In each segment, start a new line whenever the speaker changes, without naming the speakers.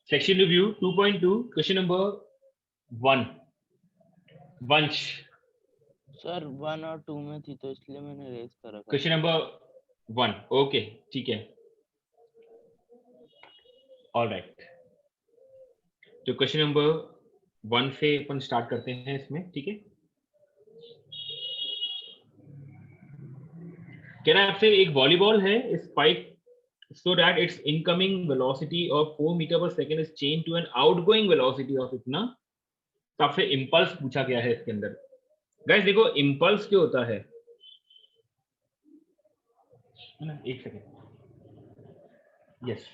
Section review 2.2 question number 1. वंश
sir 1 और 2 में थी तो इसलिए मैंने रेज कर रखा।
Question number 1. ओके ठीक है, ऑल राइट। तो क्वेश्चन नंबर 1 से अपन स्टार्ट करते हैं इसमें, ठीक है। कह रहा है आपसे एक वॉलीबॉल है, spike so that its incoming velocity of 4 meter per second is changed to an outgoing velocity of इतना। तो आपसे इम्पल्स पूछा गया है इसके अंदर। गाइस देखो इम्पल्स क्या होता है ना, एक सेकेंड। यस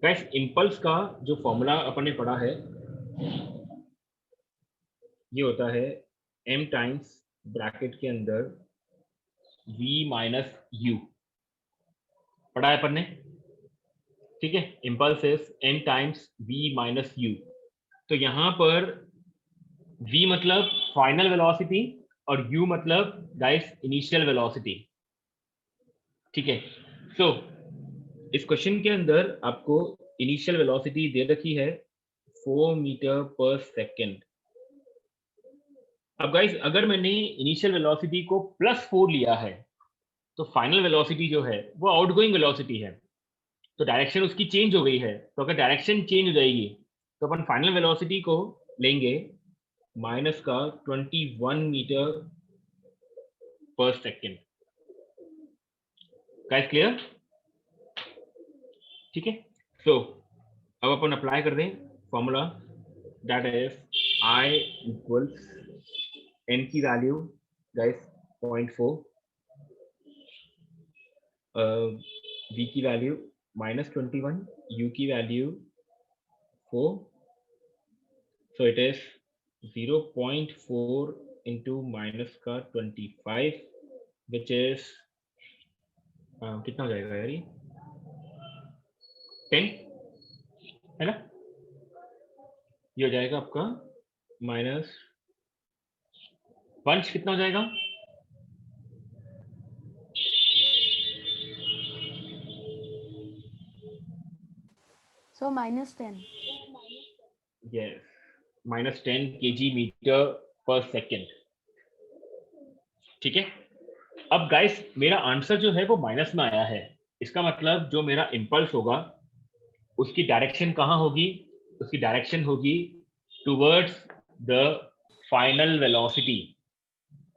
गाइस, इम्पल्स का जो फॉर्मूला अपन ने पढ़ा है ये होता है m टाइम्स ब्रैकेट के अंदर v माइनस u, पढ़ा है अपन ने, ठीक है। Impulse is m times v minus u। तो यहां पर v मतलब फाइनल वेलोसिटी और u मतलब गाइस इनिशियल वेलोसिटी, ठीक है। सो इस क्वेश्चन के अंदर आपको इनिशियल वेलोसिटी दे रखी है 4 मीटर पर सेकेंड। अब गाइस अगर मैंने इनिशियल वेलोसिटी को +4 लिया है तो फाइनल वेलोसिटी जो है वो आउटगोइंग वेलोसिटी है, तो डायरेक्शन उसकी चेंज हो गई है। तो अगर डायरेक्शन चेंज हो जाएगी तो अपन फाइनल वेलोसिटी को लेंगे माइनस का 21 metre per second. Guys clear, ठीक है। सो अब अपन अप्लाई कर दें formula, that is I equals n की वैल्यू गाइस 0.4, v की वैल्यू -21, u की value 4, so it is 0.4 into minus का 25 which is कितना हो जाएगा यार, ये 10 है ना। ये हो जाएगा आपका माइनस वंश, कितना हो जाएगा?
So -10.
Yes, -10 kg metre per second, ठीक है। अब गाइस मेरा आंसर जो है वो माइनस में आया है, इसका मतलब जो मेरा इम्पल्स होगा उसकी डायरेक्शन कहाँ होगी? उसकी डायरेक्शन होगी टुवर्ड्स द फाइनल वेलोसिटी,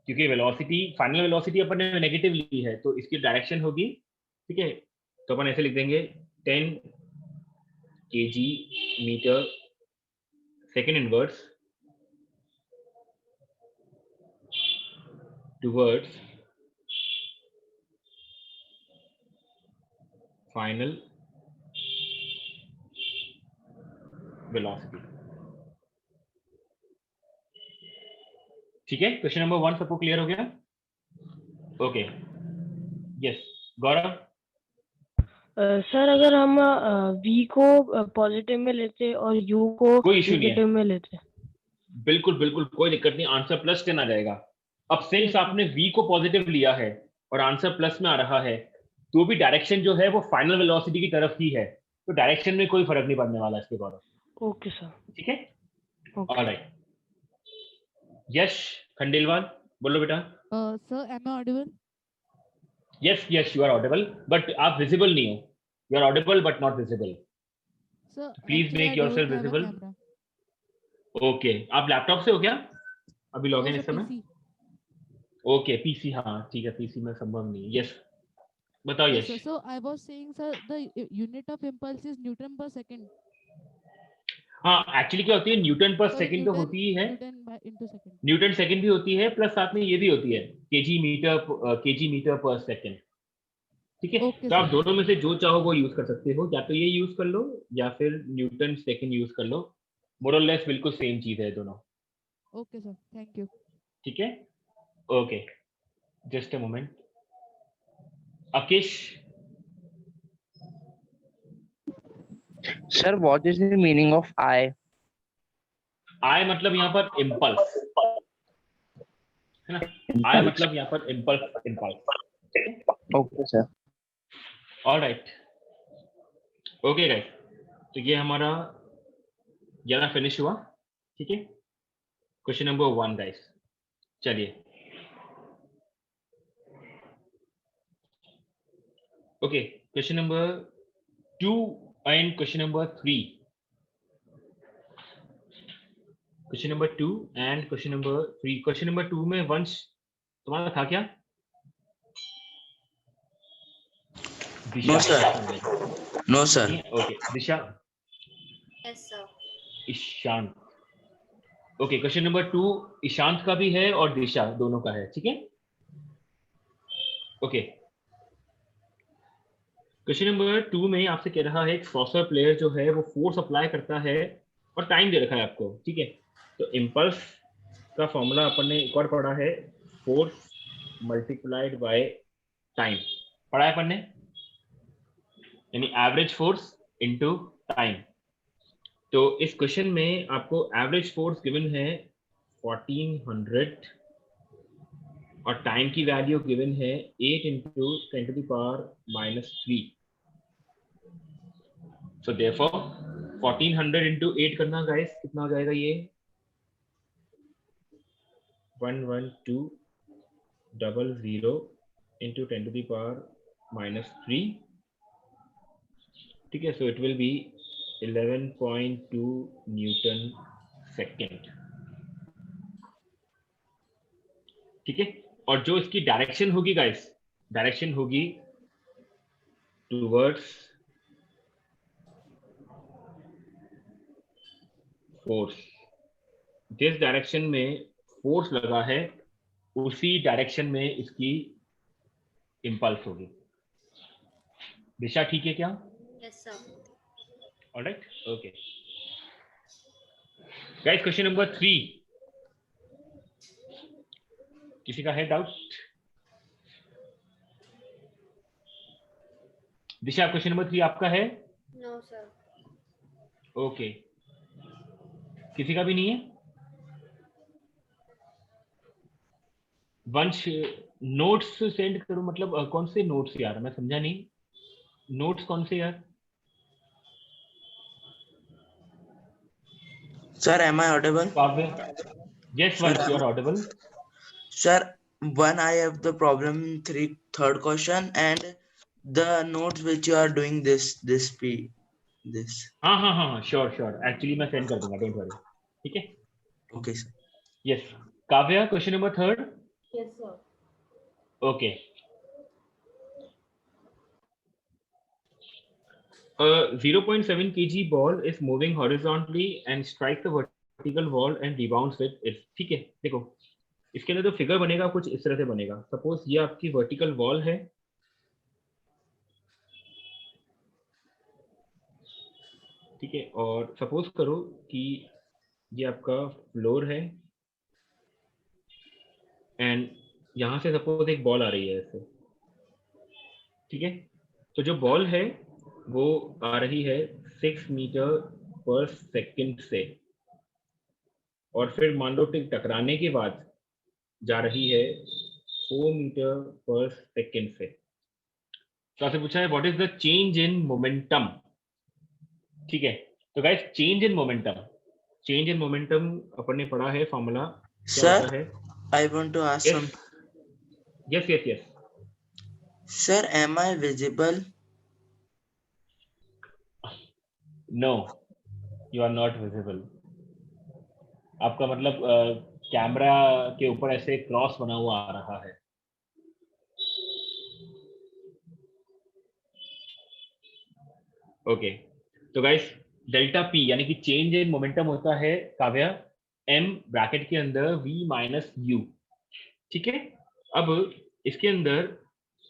क्योंकि वेलोसिटी फाइनल वेलोसिटी अपन ने नेगेटिव ली है तो इसकी डायरेक्शन होगी, ठीक है। तो अपन ऐसे लिख देंगे 10 kg metre second inverse towards final velocity, ठीक है। क्वेश्चन नंबर 1 सबको क्लियर हो गया? ओके, यस गौरव।
सर अगर हम v को पॉजिटिव में लेते और u को
कोई इशू नहीं है,
नेगेटिव में लेते।
बिल्कुल बिल्कुल कोई दिक्कत नहीं, आंसर +10 आ जाएगा। अब सिंस
Yes,
आपने v को पॉजिटिव लिया है और आंसर प्लस में आ रहा है तो भी डायरेक्शन जो है वो फाइनल वेलोसिटी की तरफ ही है, तो डायरेक्शन में कोई फर्क नहीं पड़ने वाला इसके गौरव।
Okay sir.
ठीक है,
ओके।
ऑलराइट। यश खंडेलवाल बोलो बेटा।
Sir am I audible?
Yes yes you are audible but आप विजिबल नहीं हो, you are audible but not visible,
sir
please make yourself visible.
Camera.
Okay, आप लैपटॉप से हो क्या अभी लॉग इन इस समय?
पीसी।
ओके पीसी, हाँ ठीक है, पीसी में संभव नहीं। यस बताओ Yash.
So I was saying sir the unit of impulse is newton per second.
हाँ एक्चुअली क्या होती है, न्यूटन पर सेकंड तो होती ही है,
Newton into second.
Newton second भी होती है, प्लस साथ में ये भी होती है केजी मीटर पर सेकंड। ठीक है,
ओके
तो आप
सर।
दोनों में से जो चाहो वो यूज कर सकते हो, या तो ये यूज कर लो या फिर न्यूटन सेकंड यूज कर लो, मोर और लेस बिल्कुल सेम चीज है दोनों।
Okay sir, thank you.
ठीक है, okay just a moment. Akish.
Sir what is the meaning of I?
I मतलब यहाँ पर इम्पल्स है ना, आई मतलब यहाँ पर impulse, impulse.
Okay sir.
Alright, okay guys, तो ये हमारा 11 फिनिश हुआ, ठीक है। क्वेश्चन नंबर 1 गाइस, चलिए। Okay, question number 2 and question number 3। Question number 2 and question number 3। Question number 2 में वंश तुम्हारा था क्या? Disha?
No, sir. No, sir.
Okay, Disha,
Yes, sir.
Ishant. Okay, question number 2 Ishant का भी है और दिशा, दोनों का है, ठीक है। ओके, क्वेश्चन नंबर 2 में आपसे कह रहा है एक सॉसर प्लेयर जो है वो फोर्स अप्लाई करता है और टाइम दे रखा है आपको, ठीक है। तो इम्पल्स का फॉर्मूला अपन ने एक और पढ़ा है, फोर्स मल्टीप्लाइड बाय टाइम, पढ़ा है अपन ने, यानी एवरेज फोर्स इनटू टाइम। तो इस क्वेश्चन में आपको एवरेज फोर्स गिवन है 1400 और टाइम की वैल्यू गिवन है 8 into 10 to the power -3। So therefore 1400 into 8 करना गाइस, कितना हो जाएगा ये? 11200 into 10 to the power -3, ठीक है। So it will be 11.2 Newton second, ठीक है। और जो इसकी डायरेक्शन होगी गाइस, डायरेक्शन होगी टूवर्ड्स फोर्स। जिस डायरेक्शन में फोर्स लगा है उसी डायरेक्शन में इसकी इंपल्स होगी। दिशा ठीक है क्या?
Yes, sir.
Alright, okay guys. Question number 3, किसी का है डाउट? दिशा, क्वेश्चन नंबर 3 आपका है?
No, sir.
ओके, किसी का भी नहीं है? वंश, नोट्स सेंड करो, मतलब कौन से नोट्स यार, मैं समझा नहीं, नोट्स कौन से यार?
Sir, am I audible?
Kavya, yes
Sir,
Vansh, you are audible.
sir, one I have the problem in third question and the notes which you are doing this.
हाँ हाँ हाँ, श्योर श्योर, एक्चुअली मैं सेंड कर दूंगा, don't worry, ठीक है।
Okay, sir.
Yes, Kavya, question number 3।
Yes, sir.
Okay, 0.7 kg ball is moving horizontally and strikes the vertical wall and rebounds with it, ठीक है। देखो इसके अंदर जो फिगर बनेगा कुछ इस तरह से बनेगा। सपोज ये आपकी वर्टिकल वॉल है, ठीक है, और सपोज करो कि ये आपका फ्लोर है एंड यहां से सपोज एक बॉल आ रही है ऐसे, ठीक है। तो जो बॉल है वो आ रही है 6 मीटर पर सेकंड से, और फिर मान लो टकराने के बाद जा रही है 4 मीटर पर सेकंड से। तो आपसे पूछा है what is the change in momentum, ठीक है। तो गाइस, चेंज इन मोमेंटम अपन ने पढ़ा है, फॉर्मूला क्या
Sir,
होता है?
I want to ask
yes
some.
Yes yes yes.
Sir, am I visible?
No, you are not visible. आपका मतलब कैमरा के ऊपर ऐसे क्रॉस बना हुआ आ रहा है। ओके, तो गाइस डेल्टा पी यानी कि चेंज इन मोमेंटम होता है काव्या एम ब्रैकेट के अंदर v माइनस यू, ठीक है। अब इसके अंदर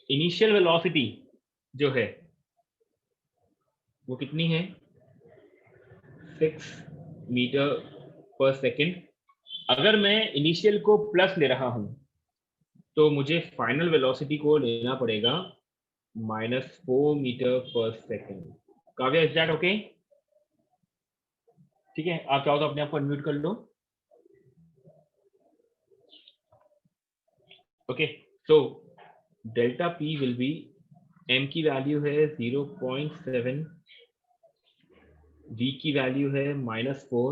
इनिशियल वेलोसिटी जो है वो कितनी है? 6 मीटर पर सेकंड। अगर मैं इनिशियल को प्लस ले रहा हूं तो मुझे फाइनल वेलोसिटी को लेना पड़ेगा -4 मीटर पर second. Kavya, is that okay? ठीक है, आप चाहो तो अपने आप को अनम्यूट कर लो। Okay, so delta P will be, M की वैल्यू है 0.7 v की वैल्यू है -4,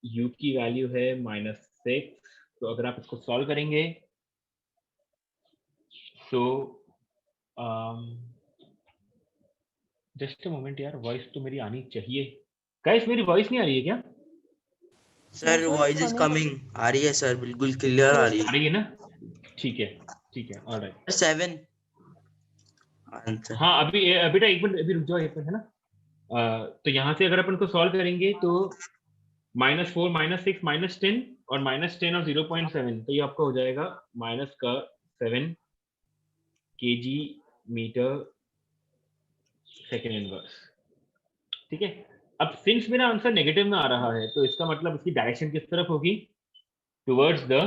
u की वैल्यू है -6। तो अगर आप इसको सॉल्व करेंगे तो जस्ट अ मोमेंट यार, वॉइस तो मेरी आनी चाहिए। गाइस मेरी वॉइस नहीं आ रही है क्या?
Sir
sir,
voice is coming, आ रही है सर, बिल्कुल क्लियर आ रही
आ रही है ना? ठीक है, ठीक है, ऑलराइट।
है। 7 आंसर।
हाँ अभी बेटा एक मिनट, अभी रुक जाओ एक मिनट, है ना? तो यहाँ से अगर अपन को सॉल्व करेंगे तो -4 -6 -10 और -10 और 0.7, तो ये आपका हो जाएगा -7 kg मीटर सेकेंड इनवर्स। ठीक है, अब सिंस मेरा आंसर नेगेटिव में आ रहा है तो इसका मतलब इसकी डायरेक्शन किस तरफ होगी? Towards the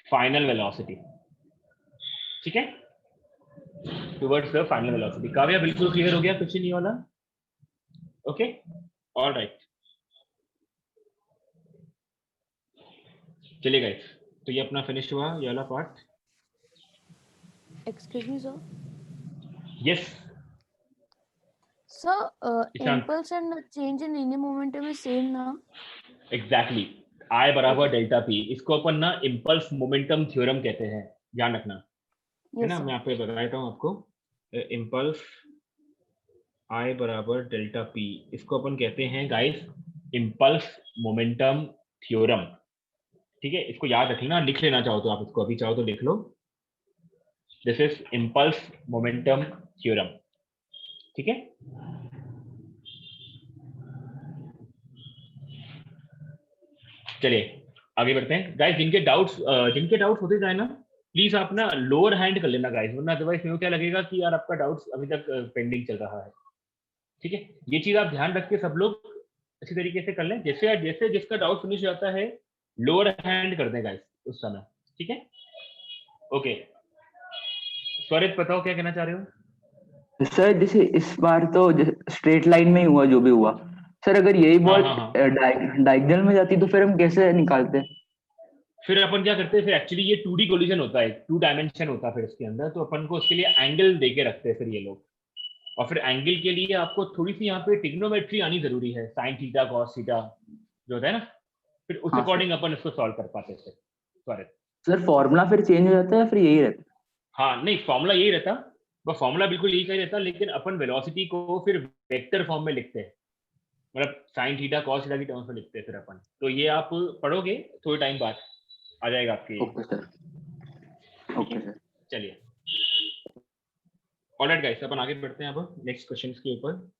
final velocity. ठीक है, towards the final velocity. Kavya बिल्कुल क्लियर हो गया, कुछ नहीं वाला? ओके, ऑलराइट, चलिए गाइस, तो ये अपना फिनिश हुआ ये वाला part.
Excuse me, sir.
Yes
Sir,
Ishan,
impulse and change in linear momentum is same now.
Exactly, I बराबर डेल्टा पी। इसको अपन ना इम्पल्स मोमेंटम थ्योरम कहते हैं, ध्यान रखना, है
Yes,
ना?
sir.
मैं आपको बता देता हूँ आपको, इम्पल्स आई बराबर डेल्टा पी, इसको अपन कहते हैं गाइस इम्पल्स मोमेंटम थ्योरम। ठीक है, इसको याद रखना, लिख लेना चाहो तो आप इसको, अभी चाहो तो लिख लो, this is impulse momentum theorem. ठीक है, चलिए आगे बढ़ते हैं गाइस। जिनके डाउट्स होते जाए ना, प्लीज आप ना लोअर हैंड कर लेना गाइस, वरना अदरवाइज मेरे को क्या लगेगा कि यार आपका डाउट्स अभी तक पेंडिंग चल रहा है। ठीक है, ये चीज आप ध्यान रख के सब लोग अच्छी तरीके से कर लें। जैसे जैसे जिसका डाउट फिनिश हो जाता है लोअर हैंड कर दें गाइस उस समय। ठीक है, ओके, स्वरित बताओ क्या कहना चाह रहे हो?
सर जैसे इस बार तो स्ट्रेट लाइन में ही हुआ जो भी हुआ, सर अगर यही
हाँ
बॉल
हाँ हाँ,
डायगोनल में जाती तो फिर हम कैसे निकालते?
फिर अपन क्या करते हैं, फिर एक्चुअली ये 2D कोलिजन होता है, 2 डायमेंशन होता है फिर इसके अंदर, तो अपन को उसके लिए एंगल दे के रखते हैं फिर ये लोग। और फिर एंगल के लिए आपको थोड़ी सी यहाँ पे ट्रिग्नोमेट्री आनी जरूरी है, साइन थीटा कॉस थीटा जो होता है ना, फिर उस
हाँ
अकॉर्डिंग अपन इसको सॉल्व कर पाते थे। सॉरी
सर, फॉर्मूला फिर चेंज हो जाता है या फिर यही रहता है?
हाँ नहीं, फॉर्मूला यही रहता, वो फॉर्मूला बिल्कुल यही का ही रहता, लेकिन अपन वेलोसिटी को फिर वेक्टर फॉर्म में लिखते हैं, मतलब साइन थीटा कॉस थीटा की टर्म्स में लिखते हैं फिर अपन। तो ये आप पढ़ोगे थोड़े टाइम बाद आ जाएगा आपके।
Okay sir, okay sir.
चलिए, ऑलराइट गाइस, अपन आगे बढ़ते हैं अब नेक्स्ट क्वेश्चंस के ऊपर।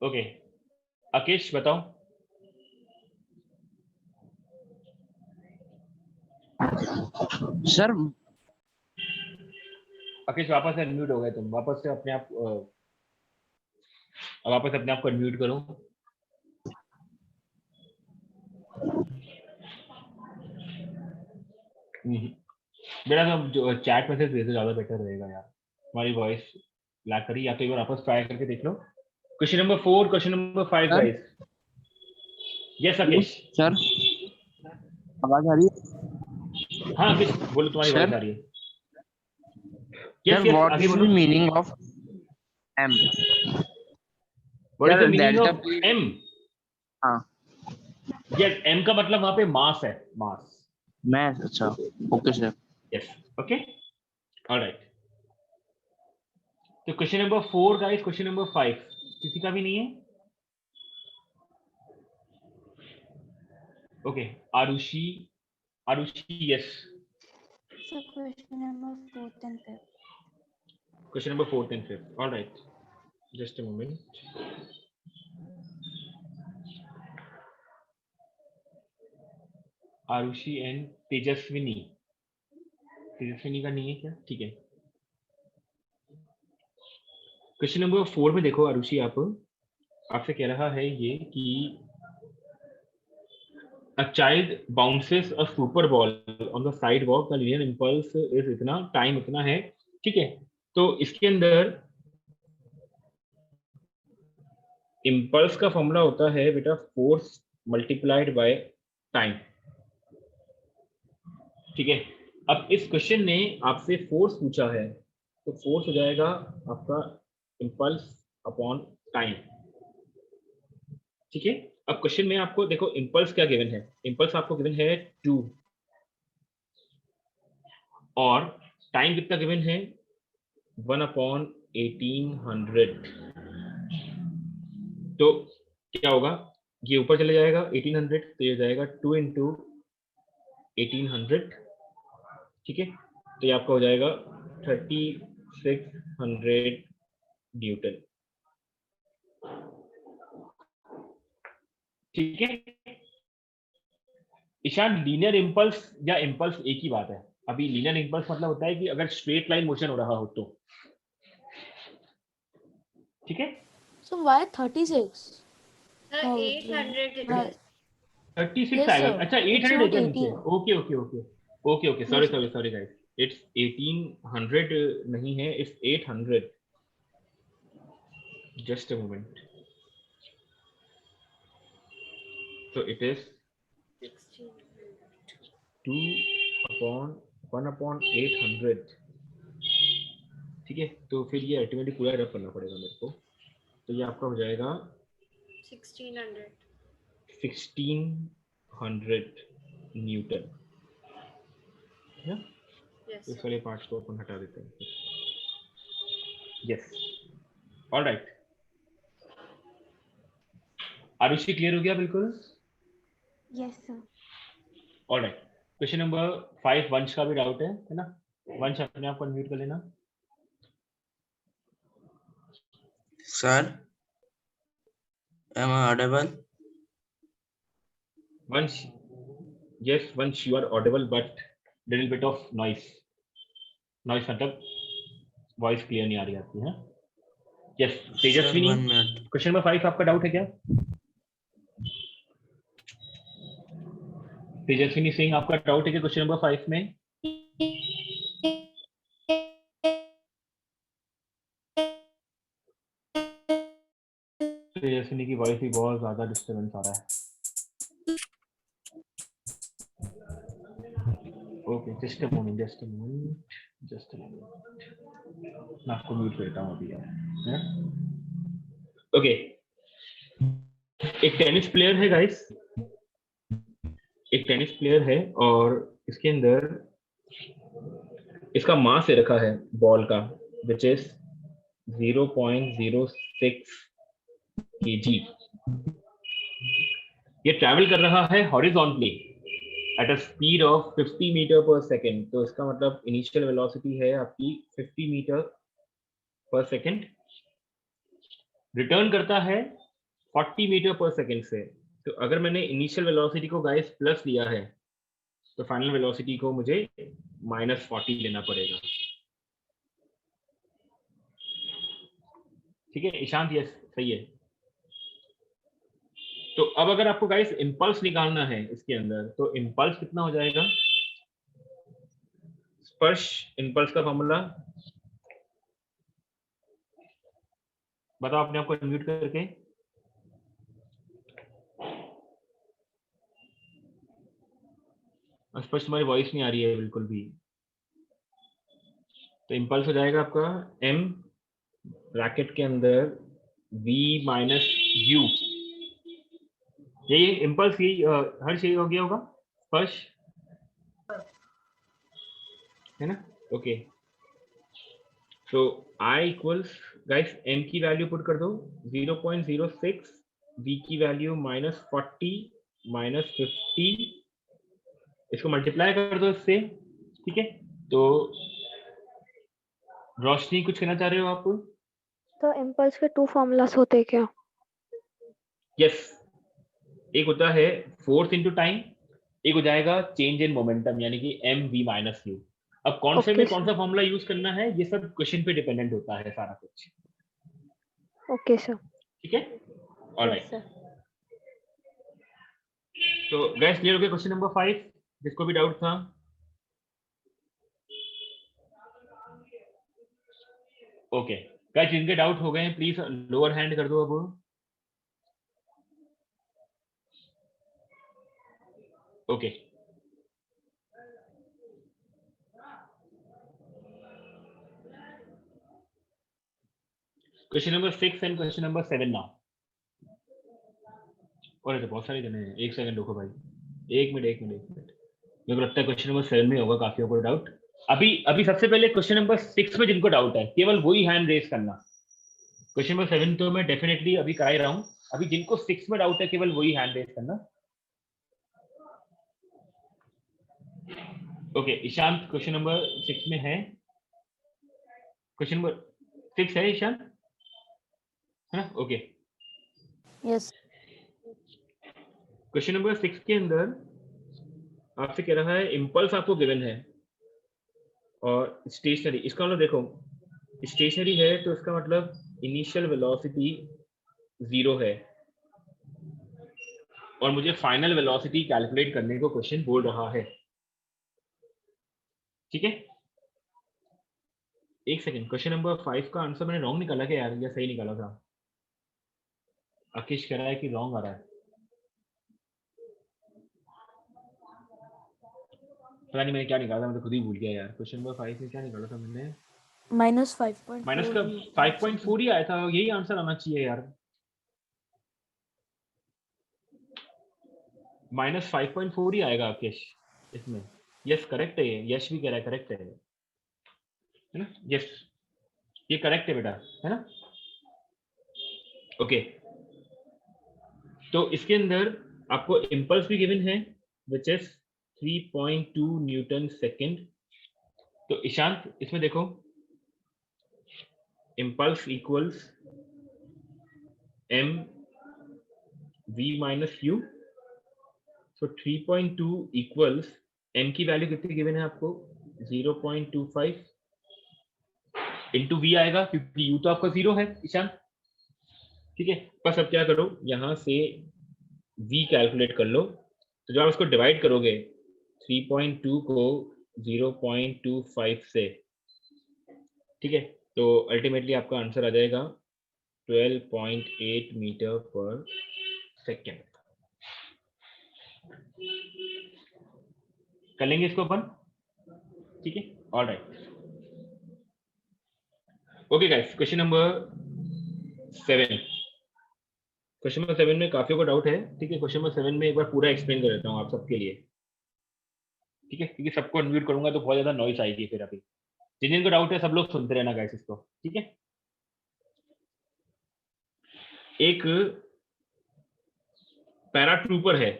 ओके, अकेश बताओ।
सर
अकेश वापस से अनम्यूट हो गए तुम, वापस से अपने आप वापस अपने आप को अनम्यूट करो। बेटा तो जो चैट मैसेज भेजो ज्यादा बेटर रहेगा यार, हमारी वॉइस लैग करी, या तो एक बार वापस ट्राई करके देख लो। Question number 4, question number 5
sir?
Guys. Yes Akesh.
Sir आवाज आ रही है?
हाँ अकेश बोलो, तुम्हारी
सर?
वॉइस आ रही है। यस
सर
यस
व्हाट
आगे
इज
बोलो।
The meaning of M?
What is the
sir,
meaning
delta
of
P-
M?
हाँ
यस, एम का मतलब वहां पे मास है, मास।
मैं, अच्छा okay sir.
Yes, okay, alright. तो question number 4 guys, question number 5 किसी का भी नहीं है? Okay, Arushi, Arushi yes.
So question number 4th and 5th.
Question number 4th and 5th. All right. Just a moment. Arushi and Tejaswini. Tejaswini का नहीं है क्या? ठीक है। क्वेश्चन नंबर 4 में देखो आरुषि, आपसे कह रहा है ये कि a child bounces a super ball on the sidewalk, the linear impulse is इतना, टाइम इतना है। ठीक है, तो इसके अंदर इम्पल्स का फॉर्मूला होता है बेटा फोर्स मल्टीप्लाइड बाय टाइम। ठीक है, अब इस क्वेश्चन ने आपसे फोर्स पूछा है, तो फोर्स हो जाएगा आपका इम्पल्स अपॉन टाइम। ठीक है, अब क्वेश्चन में आपको देखो इम्पल्स क्या गिवन है, इम्पल्स आपको गिवन है 2 और टाइम कितना गिवन है 1/1800। तो क्या होगा, ये ऊपर चले जाएगा 1800, तो ये हो जाएगा 2 × 1800। ठीक है, तो ये आपका हो जाएगा 3600 न्यूटन। ठीक है ईशान, लीनियर इम्पल्स या इम्पल्स एक ही बात है। अभी लीनियर इम्पल्स मतलब होता है कि अगर स्ट्रेट लाइन मोशन हो रहा हो तो। ठीक है,
So why 36?
Sir,
Oh,
800 it
right.
is.
36
Yes,
आएगा।
sir.
अच्छा
It's
800 है
not
क्या नीचे?
18.
Okay okay okay okay okay, sorry
Yes,
sorry sorry guys, it's 1800 नहीं है, it's 800। Just a moment, so it is 2/1/800। ठीक है, तो फिर ये अल्टीमेटली पूरा रफ करना पड़ेगा मेरे को, तो ये आपका हो जाएगा 1600 न्यूटन।
Yes,
इस वाले पार्ट्स को अपन हटा देते हैं। यस, ऑलराइट, आरुषि क्लियर हो गया बिल्कुल?
yes sir.
Alright, question number 5 वंश का भी डाउट है ना? वंश अपने आप को अनम्यूट कर लेना।
Sir, am I audible?
वंश, yes वंश, you are audible but little bit of noise मतलब वॉइस क्लियर नहीं आ रही आपकी है। Yes,
Sir,
Tejaswini,
1 minute.
Question number 5 आपका डाउट है क्या? तेजस्विनी सिंह, आपका डाउट है कि क्वेश्चन नंबर 5 में? तेजस्विनी की वॉइस भी बहुत ज्यादा डिस्टर्बेंस आ रहा है। ओके, जस्ट अ मोमेंट मैं आपको म्यूट करता हूँ अभी यार। ओके, एक टेनिस प्लेयर है गाइस, एक टेनिस प्लेयर है और इसके अंदर इसका मास दे रखा है बॉल का, विच इज 0.06 kg। ये ट्रैवल कर रहा है horizontally at a speed of 50 metre per second. तो इसका मतलब इनिशियल वेलोसिटी है आपकी 50 मीटर पर सेकेंड, रिटर्न करता है 40 मीटर पर सेकेंड से। तो अगर मैंने इनिशियल वेलोसिटी को गाइस प्लस लिया है तो फाइनल वेलोसिटी को मुझे -40 लेना पड़ेगा। ठीक है ईशांत, यस सही है। तो अब अगर आपको गाइस इंपल्स निकालना है इसके अंदर, तो इंपल्स कितना हो जाएगा? स्पर्श इंपल्स का फॉर्मूला बताओ अपने आप को म्यूट करके। स्पर्श, तुम्हारी वॉइस नहीं आ रही है बिल्कुल भी। तो इंपल्स हो जाएगा आपका m ब्रैकेट के अंदर v - u। ये इंपल्स ही हर चीज हो गया होगा, स्पर्श है ना? Okay, so I equals guys m की वैल्यू पुट कर दो 0.06, v की वैल्यू -40 -50, इसको मल्टीप्लाई कर दो इससे। ठीक है, तो रोशनी कुछ कहना चाह रहे हो आप?
तो इम्पल्स के 2 फॉर्मूलास होते हैं क्या?
यस, एक होता है फोर्स इनटू टाइम, एक हो जाएगा चेंज इन मोमेंटम यानी कि mv - u। अब कौन से
ओके
में कौन
सर,
सा फॉर्मूला यूज करना है ये सब क्वेश्चन पे डिपेंडेंट होता है सारा कुछ।
Okay sir.
ठीक है, ऑलराइट।
Yes sir.
तो गैस क्लियर हो गया क्वेश्चन नंबर 5, जिसको भी डाउट था? ओके गाइस, जिनके डाउट हो गए हैं प्लीज लोअर हैंड कर दो अब। Okay, question number 6 and question number 7 now. और तो बहुत सारे जने हैं, एक सेकंड रुको भाई, एक मिनट। मेरे को लगता है क्वेश्चन नंबर 7 में होगा काफी को डाउट। अभी सबसे पहले क्वेश्चन नंबर 6 में जिनको डाउट है केवल वही हैंड रेज करना। क्वेश्चन नंबर 7 तो मैं डेफिनेटली अभी करा ही रहा हूँ, अभी जिनको 6 में डाउट है केवल वही हैंड रेज करना। ओके ईशांत क्वेश्चन नंबर 6 में है, क्वेश्चन नंबर 6 है ईशांत, है ना? Okay
Yes.
क्वेश्चन नंबर 6 के अंदर आपसे कह रहा है इम्पल्स आपको गिवन है और स्टेशनरी, इसका मतलब देखो स्टेशनरी है तो इसका मतलब इनिशियल वेलोसिटी 0 है और मुझे फाइनल वेलोसिटी कैलकुलेट करने को क्वेश्चन बोल रहा है। ठीक है, एक सेकंड, क्वेश्चन नंबर 5 का आंसर मैंने रॉन्ग निकाला क्या यार, या सही निकाला था? आकेश कह रहा है कि रॉन्ग आ रहा है, पता नहीं मैंने क्या निकाला, मैं तो खुद ही भूल गया यार। क्वेश्चन नंबर 5 में क्या निकाला था मैंने?
-5.4.
माइनस का 5.4 ही आया था, यही आंसर आना चाहिए यार। -5.4 ही आएगा आकेश इसमें। यस करेक्ट है ये, यश भी कह रहा है करेक्ट है ना? यस ये करेक्ट है बेटा, है ना? ओके तो इसके अंदर आपको इम्पल्स भी गिवन है विच इज 3.2 न्यूटन सेकेंड। तो ईशांत इसमें देखो impulse equals m v minus u, सो 3.2 इक्वल्स m की वैल्यू कितनी गिवन है आपको 0.25 इंटू v आएगा क्योंकि u तो आपका 0 है ईशांत। ठीक है, बस अब क्या करो यहां से v कैलकुलेट कर लो, तो जब आप इसको डिवाइड करोगे 3.2 को 0.25 से, ठीक है, तो अल्टीमेटली आपका आंसर आ जाएगा 12.8 मीटर पर सेकेंड। कर लेंगे इसको अपन, ठीक है, alright. Okay guys, question number 7, question number 7 में काफियों को डाउट है। ठीक है, क्वेश्चन नंबर 7 में एक बार पूरा एक्सप्लेन कर देता हूँ आप सबके लिए, ठीक है, क्योंकि सबको अनम्यूट करूंगा तो बहुत ज्यादा नॉइस आएगी फिर। अभी जिनको डाउट है सब लोग सुनते रहना गाइस इसको, ठीक है। एक पैराट्रूपर है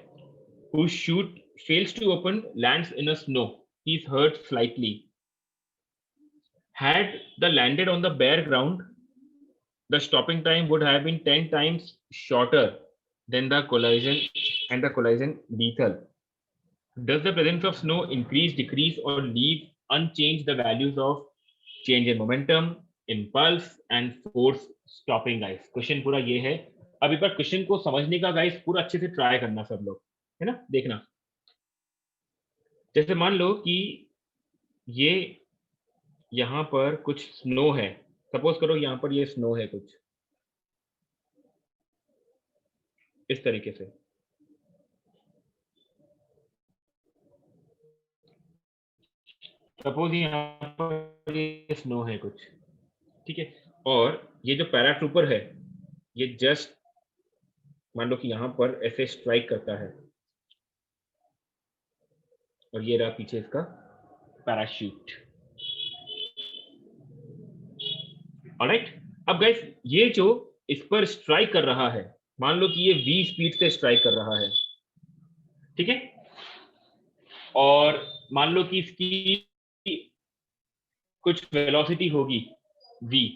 whose chute fails to open, lands in a snow, he's hurt slightly. Had the landed on the bare ground, the stopping time would have been 10 times shorter than the collision and the collision lethal. Does the presence of snow increase, decrease or leave unchanged the values of change in momentum, impulse and force stopping guys? Question पूरा ये है। अब एक बार question को समझने का guys पूरा अच्छे से ट्राई करना सब लोग, है ना? देखना, जैसे मान लो कि ये यहां पर कुछ स्नो है, सपोज करो यहां पर ये स्नो है कुछ इस तरीके से, सपोज यहां पर ये स्नो है कुछ, ठीक है, और ये जो पैराट्रूपर है ये जस्ट मान लो कि यहां पर ऐसे स्ट्राइक करता है और ये रहा पीछे इसका पैराशूट। ऑलराइट, अब गाइस ये जो इस पर स्ट्राइक कर रहा है, मान लो कि ये v स्पीड से स्ट्राइक कर रहा है, ठीक है, और मान लो कि इसकी कुछ वेलोसिटी होगी v,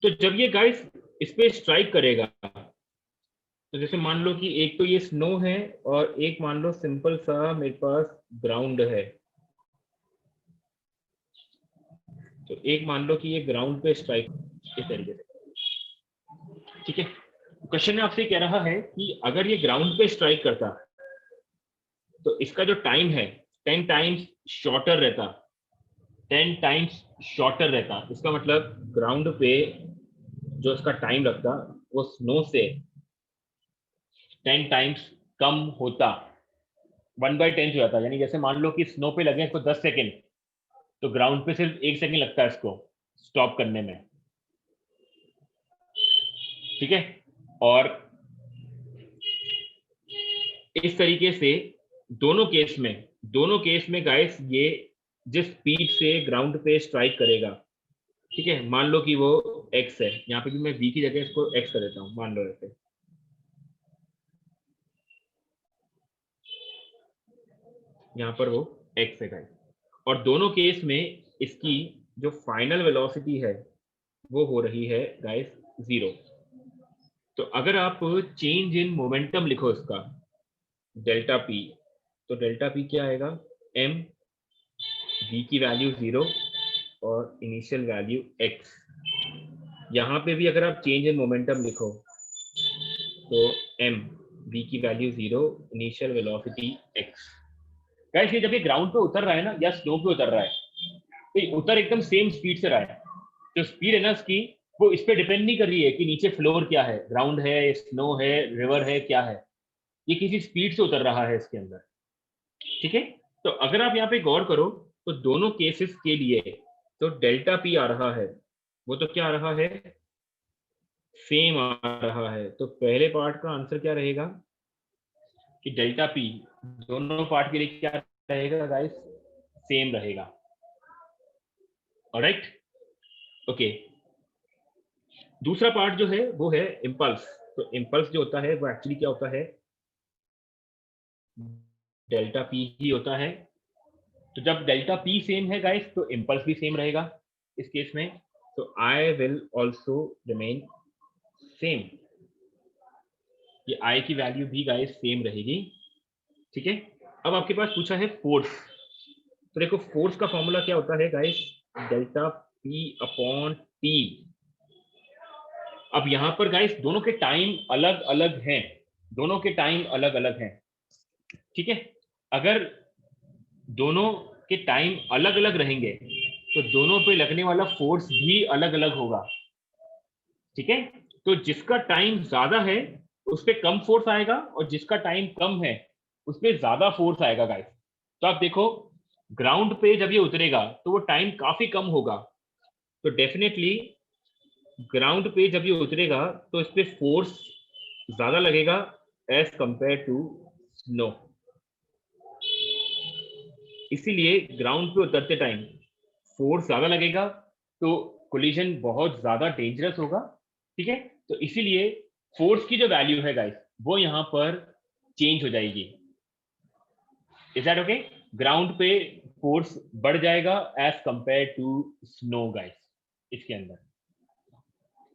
तो जब ये गाइस इस पे स्ट्राइक करेगा, तो जैसे मान लो कि एक तो ये स्नो है और एक मान लो सिंपल सा मेरे पास ग्राउंड है, तो एक मान लो कि ये ग्राउंड पे स्ट्राइक इस तरीके से, ठीक है। क्वेश्चन में आपसे कह रहा है कि अगर ये ग्राउंड पे स्ट्राइक करता तो इसका जो टाइम है 10 टाइम्स शॉर्टर रहता, 10 टाइम्स शॉर्टर रहता। इसका मतलब ग्राउंड पे जो इसका टाइम लगता वो स्नो से 10 टाइम्स कम होता, 1/10 हो जाता। यानी जैसे मान लो कि स्नो पे लगे इसको 10 सेकेंड, तो ग्राउंड पे सिर्फ 1 सेकेंड लगता है इसको स्टॉप करने में, ठीक है, और इस तरीके से दोनों केस में गाइस ये जिस स्पीड से ग्राउंड पे स्ट्राइक करेगा, ठीक है, मान लो कि वो x है, यहाँ पे भी मैं v की जगह इसको x कर देता हूँ, मान लो ऐसे, यहाँ पर वो x है गाइस, और दोनों केस में इसकी जो फाइनल वेलोसिटी है वो हो रही है गाइस 0। तो अगर आप चेंज इन मोमेंटम लिखो इसका डेल्टा p, तो डेल्टा p क्या आएगा, m, v की वैल्यू 0 और इनिशियल वैल्यू x। यहाँ पे भी अगर आप चेंज इन मोमेंटम लिखो तो m, v की value 0, initial velocity x। Guys ये जब ये ग्राउंड पे उतर रहा है ना या स्नो पे उतर रहा है, तो ये उतर एकदम सेम स्पीड से रहा है, जो स्पीड है ना उसकी वो इस पे डिपेंड नहीं कर रही है कि नीचे फ्लोर क्या है, ग्राउंड है, स्नो है, रिवर है, क्या है, ये किसी स्पीड से उतर रहा है इसके अंदर, ठीक है। तो अगर आप यहाँ पे गौर करो तो दोनों केसेस के लिए तो डेल्टा पी आ रहा है, वो तो क्या आ रहा है, सेम आ रहा है। तो पहले पार्ट का आंसर क्या रहेगा कि डेल्टा पी दोनों पार्ट के लिए क्या रहेगा गाइस, सेम रहेगा। Alright, okay. दूसरा पार्ट जो है वो है इम्पल्स। तो इम्पल्स जो होता है वो एक्चुअली क्या होता है, डेल्टा पी ही होता है। तो जब डेल्टा पी सेम है गाइस तो इम्पल्स भी सेम रहेगा इस केस में। तो I will also remain same, ये आई की वैल्यू भी गाइस सेम रहेगी, ठीक है। अब आपके पास पूछा है फोर्स, तो देखो फोर्स का फॉर्मूला क्या होता है guys, delta P upon T. अब यहां पर गाइस दोनों के टाइम अलग अलग हैं, दोनों के टाइम अलग अलग हैं, ठीक है। अगर दोनों के टाइम अलग अलग रहेंगे तो दोनों पे लगने वाला फोर्स भी अलग अलग होगा, ठीक है। तो जिसका टाइम ज्यादा है उस पे कम फोर्स आएगा और जिसका टाइम कम है उस पे ज्यादा फोर्स आएगा गाइस। तो आप देखो ग्राउंड पे जब ये उतरेगा तो वो टाइम काफी कम होगा, तो डेफिनेटली ग्राउंड पे जब ये उतरेगा तो इस पे फोर्स ज्यादा लगेगा एज कंपेयर टू स्नो। इसीलिए ग्राउंड पे उतरते टाइम फोर्स ज्यादा लगेगा, तो कोलिजन बहुत ज्यादा डेंजरस होगा, ठीक है। तो इसीलिए फोर्स की जो वैल्यू है गाइस वो यहां पर चेंज हो जाएगी। Is that okay? ग्राउंड पे फोर्स बढ़ जाएगा as compare to snow guys इसके अंदर।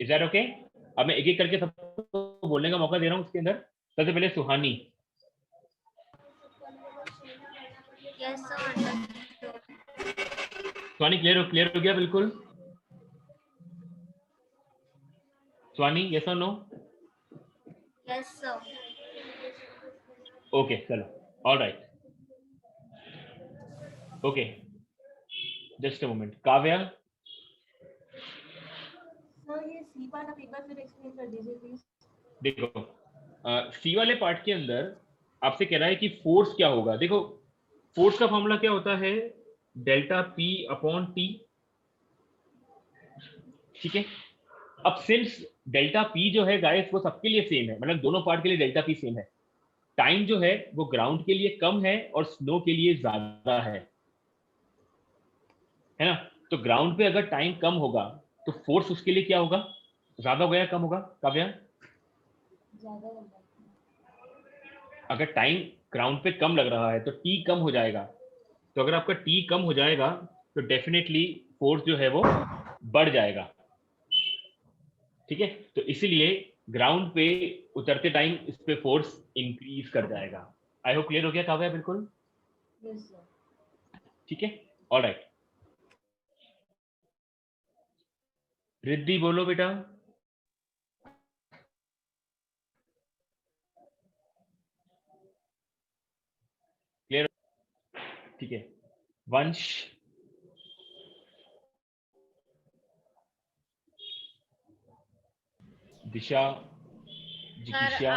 Is that okay? अब मैं एक एक करके सबको बोलने का मौका दे रहा हूं उसके अंदर। सबसे पहले सुहानी। सुहानी क्लियर हो गया बिल्कुल? सुहानी यस और नो?
Yes, sir.
ओके चलो, all right, okay, just a moment. Kavya,
sir ये सी वाला पेपर फिर एक्सप्लेन कर दीजिए प्लीज।
देखो सी वाले पार्ट के अंदर आपसे कह रहा है कि फोर्स क्या होगा। देखो फोर्स का फॉर्मूला क्या होता है, डेल्टा पी अपॉन टी, ठीक है। अब सिंस डेल्टा पी जो है गाइस वो सबके लिए सेम है, मतलब दोनों पार्ट के लिए डेल्टा पी सेम है, टाइम जो है वो ग्राउंड के लिए कम है और स्नो के लिए ज्यादा है ना। तो ग्राउंड पे अगर टाइम कम होगा तो फोर्स उसके लिए क्या होगा, ज्यादा होगा या कम होगा काव्या?
ज्यादा होगा।
अगर टाइम ग्राउंड पे कम लग रहा है तो टी कम हो जाएगा, तो अगर आपका टी कम हो जाएगा तो डेफिनेटली फोर्स जो है वो बढ़ जाएगा, ठीक है। तो इसीलिए ग्राउंड पे उतरते टाइम इस पे फोर्स इंक्रीज कर जाएगा। आई होप क्लियर हो गया काव्या बिल्कुल?
Yes sir.
ठीक है, ऑलराइट। रिद्धि बोलो बेटा। क्लियर? ठीक है, वंश, दिशा, जिकीशा,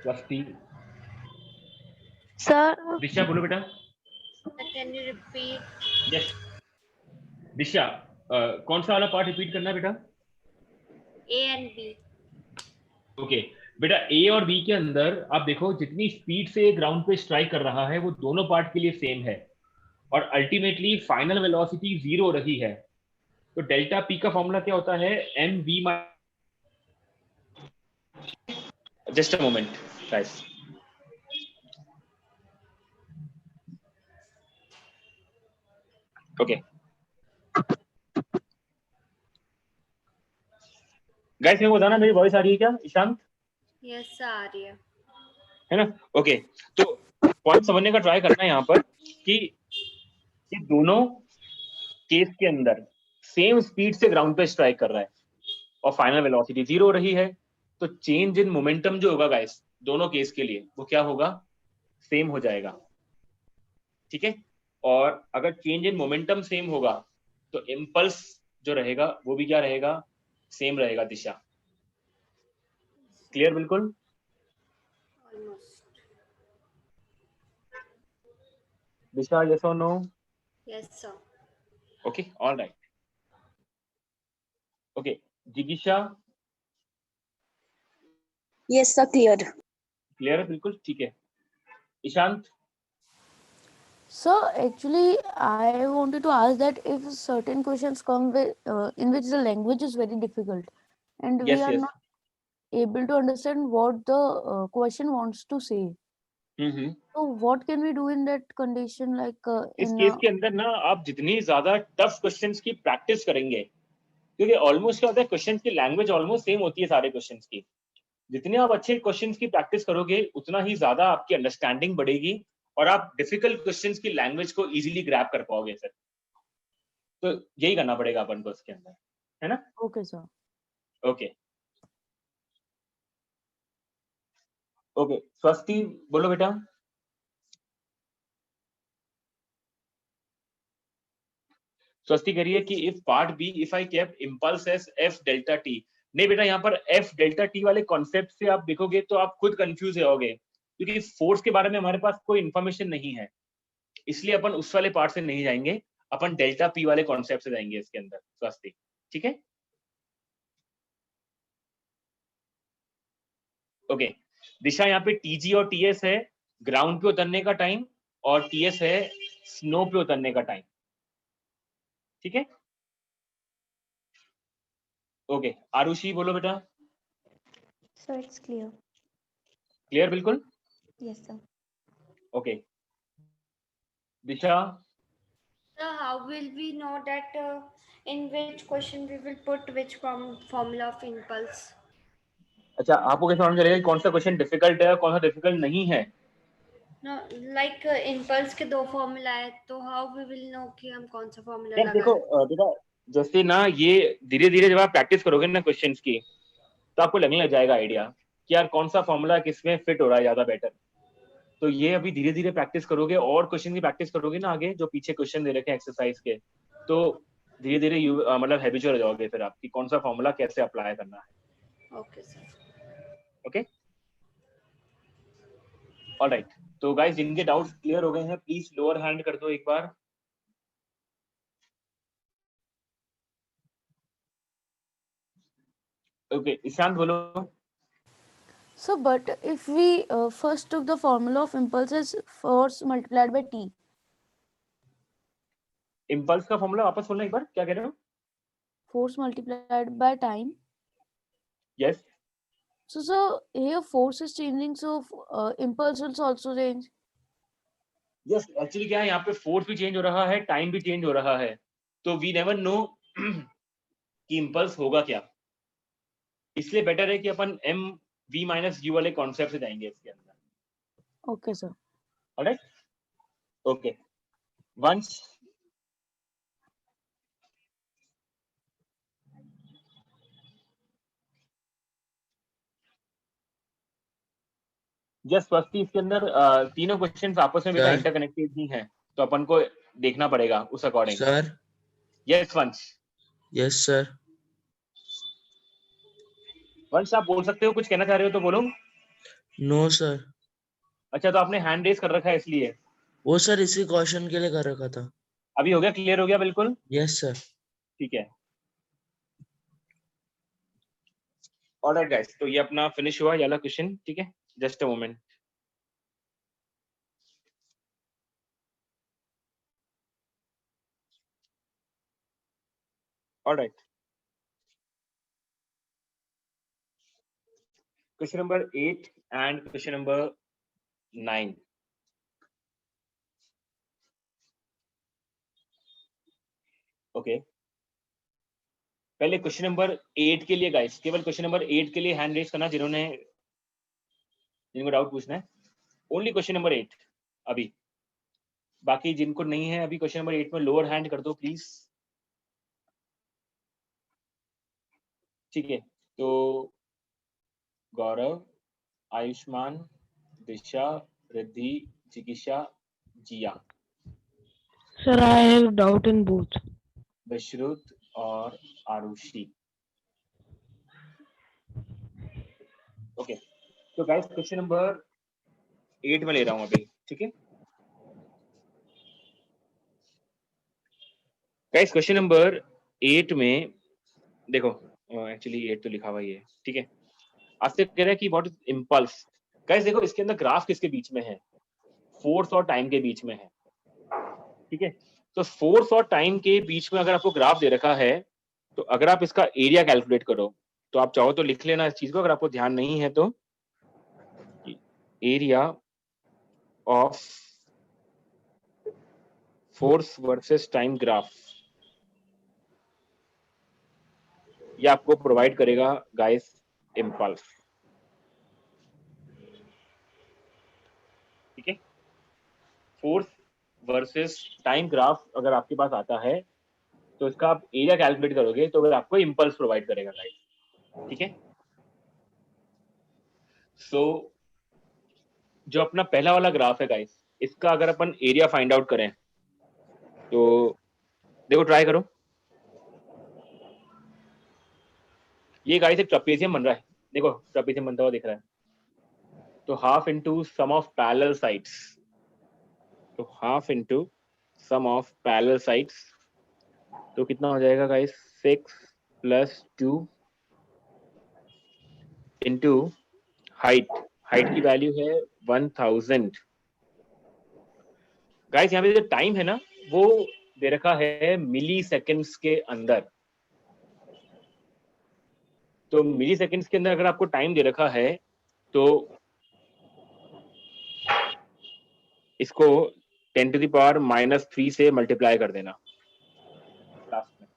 स्वस्ति।
सर
दिशा बोलो बेटा।
Can you repeat?
यस दिशा, कौन सा वाला पार्ट रिपीट करना है बेटा?
A and B.
ओके बेटा ए और बी के अंदर आप देखो जितनी स्पीड से ग्राउंड पे स्ट्राइक कर रहा है वो दोनों पार्ट के लिए सेम है और अल्टीमेटली फाइनल वेलोसिटी 0 हो रही है। तो डेल्टा पी का फॉर्मूला क्या होता है? M V just a moment guys. Okay guys मेरे को बताना मेरी वॉइस आ रही है क्या ईशांत?
Yes, आ रही है।
है ना? ओके तो पॉइंट समझने का ट्राई करना है यहाँ पर कि ये दोनों केस के अंदर सेम स्पीड से ग्राउंड पे स्ट्राइक कर रहा है और फाइनल वेलोसिटी 0 हो रही है। तो चेंज इन मोमेंटम जो होगा गाइस दोनों केस के लिए वो क्या होगा? सेम हो जाएगा। ठीक है, और अगर चेंज इन मोमेंटम सेम होगा तो इम्पल्स जो रहेगा वो भी क्या रहेगा? सेम रहेगा, दिशा। क्लियर? बिल्कुल
Almost.
दिशा, यस और no?
Yes, sir.
Okay, all right. Okay जिगीशा,
Yes, sir, cleared.
क्लियर है? बिल्कुल ठीक है। Ishant,
So actually, I wanted to ask that if certain questions come with in which the language is very difficult, and we
yes
are
yes,
not able to understand what the question wants to say. So what can we do in that condition? Like
इस
in
case के अंदर ना आप जितनी ज्यादा tough questions की practice करेंगे, क्योंकि ऑलमोस्ट क्या होता है क्वेश्चंस की लैंग्वेज ऑलमोस्ट सेम होती है सारे क्वेश्चंस की, जितने आप अच्छे क्वेश्चंस की प्रैक्टिस करोगे उतना ही ज्यादा आपकी अंडरस्टैंडिंग बढ़ेगी और आप डिफिकल्ट क्वेश्चंस की लैंग्वेज को इजीली ग्रैब कर पाओगे सर। तो यही करना पड़ेगा अपन को इसके अंदर, है ना?
okay, sir.
ओके ओके, स्वस्ति बोलो बेटा। स्वस्ति कह रही है कि if part B if I kept impulse as F delta T. नहीं बेटा, यहाँ पर एफ डेल्टा टी वाले कॉन्सेप्ट से आप देखोगे तो आप खुद कंफ्यूज होगे, क्योंकि फोर्स के बारे में हमारे पास कोई इंफॉर्मेशन नहीं है, इसलिए अपन उस वाले पार्ट से नहीं जाएंगे, अपन डेल्टा पी वाले कॉन्सेप्ट से जाएंगे इसके अंदर। स्वस्ति ठीक है? ओके दिशा, यहाँ पे टीजी और टीएस है ग्राउंड पे उतरने का टाइम और टीएस है स्नो पे उतरने का टाइम। ठीक है? ओके आरुषि बोलो बेटा।
So it's clear.
क्लियर? बिल्कुल।
Yes, sir.
Okay Disha,
So how will we know that in which question we will put which formula of impulse?
अच्छा आपको कैसे मालूम चलेगा कि कौन सा क्वेश्चन डिफिकल्ट है और कौन सा डिफिकल्ट नहीं है?
No, like impulse के दो फॉर्मूला है, तो how we will know कि हम कौन सा फॉर्मूला
यार
लगा
देखो
रहे हैं?
बेटा, जैसे ना ये धीरे धीरे जब आप प्रैक्टिस करोगे ना क्वेश्चंस की तो आपको लगने लग जाएगा आइडिया कि यार कौन सा फॉर्मूला किसमें फिट हो रहा है ज्यादा बेटर। तो ये अभी धीरे धीरे प्रैक्टिस करोगे और क्वेश्चन की प्रैक्टिस करोगे ना आगे, जो पीछे क्वेश्चन दे रखे हैं एक्सरसाइज के, तो धीरे धीरे मतलब हैबिचुअल हो जाओगे फिर आप कि कौन सा फॉर्मूला कैसे अप्लाई करना है।
Okay, sir.
Okay alright. तो गाइस जिनके डाउट्स क्लियर हो गए हैं प्लीज लोअर हैंड कर दो एक बार। ओके ईशांत बोलो।
So, but if we first took the formula of impulse as force multiplied by t.
Impulse का फॉर्मूला वापस बोलना एक बार, क्या कह रहे हो?
Force multiplied by time.
Yes
So here force is changing, so impulse will also change.
Yes, actually क्या है यहाँ पे फोर्स भी चेंज हो रहा है, टाइम भी चेंज हो रहा है, तो वी नेवर नो कि इम्पल्स होगा क्या, इसलिए बेटर है कि अपन एम वी माइनस यू वाले कॉन्सेप्ट से जाएंगे इसके अंदर।
Okay, sir.
ऑलराइट ओके वंश, जस्ट स्वस्ति इसके अंदर तीनों क्वेश्चंस आपस में बेटा
सर।
इंटरकनेक्टेड ही हैं, तो अपन को देखना पड़ेगा उस अकॉर्डिंग।
सर।
यस वंश।
Yes sir.
वंश आप बोल सकते हो, कुछ कहना चाह रहे हो तो बोलो।
No sir.
अच्छा तो आपने हैंड रेज कर रखा है इसलिए।
वो सर इसी क्वेश्चन के लिए कर रखा था।
अभी हो गया, क्लियर हो गया बिल्कुल?
Yes sir.
ठीक है ऑलराइट गाइस, तो ये अपना फिनिश हुआ ये वाला क्वेश्चन, ठीक है, just a moment. Alright, question number 8 and question number 9। Okay, पहले क्वेश्चन नंबर 8 के लिए गाइस, केवल क्वेश्चन नंबर 8 के लिए हैंड रेज करना जिनको डाउट पूछना है, ओनली क्वेश्चन नंबर 8 अभी। बाकी जिनको नहीं है अभी क्वेश्चन नंबर 8 में लोअर हैंड कर दो प्लीज। ठीक है, तो गौरव, आयुष्मान, दिशा, रिद्धि, चिकित्सा, जिया,
Sir, I have doubt in both.
विश्रुत और आरुषि। ओके, तो गाइस क्वेश्चन नंबर 8 में ले रहा हूं अभी, ठीक है गाइस। क्वेश्चन नंबर 8 में देखो, एक्चुअली 8 तो लिखा हुआ ही है, ठीक है। आपसे कह रहा है कि व्हाट इज इंपल्स। गाइस देखो, इसके अंदर ग्राफ किसके बीच में है, फोर्स और टाइम के बीच में है, ठीक है। तो फोर्स और टाइम के बीच में अगर आपको ग्राफ दे रखा है, तो अगर आप इसका एरिया कैलकुलेट करो, तो आप चाहो तो लिख लेना इस चीज को, अगर आपको ध्यान नहीं है तो। Area of force versus time graph, ये आपको प्रोवाइड करेगा गाइस इंपल्स, ठीक है। फोर्स वर्सेस टाइम ग्राफ अगर आपके पास आता है, तो इसका आप एरिया कैलकुलेट करोगे तो वो आपको इंपल्स प्रोवाइड करेगा गाइस, ठीक है। सो जो अपना पहला वाला ग्राफ है गाइस, इसका अगर अपन एरिया फाइंड आउट करें, तो देखो ट्राई करो। ये गाइस एक ट्रपेजियम बन रहा है, देखो ट्रपेजियम बनता हुआ दिख रहा है। तो half into sum of parallel sides, तो half into sum of parallel sides, तो कितना हो जाएगा गाइस, 6 + 2 इंटू हाइट, हाइट की वैल्यू है 1000। गाइस यहाँ पे जो टाइम है ना, वो दे रखा है मिली सेकेंड्स के अंदर। तो मिली सेकेंड्स के अंदर अगर आपको टाइम दे रखा है, तो इसको 10⁻³ से मल्टीप्लाई कर देना लास्ट में।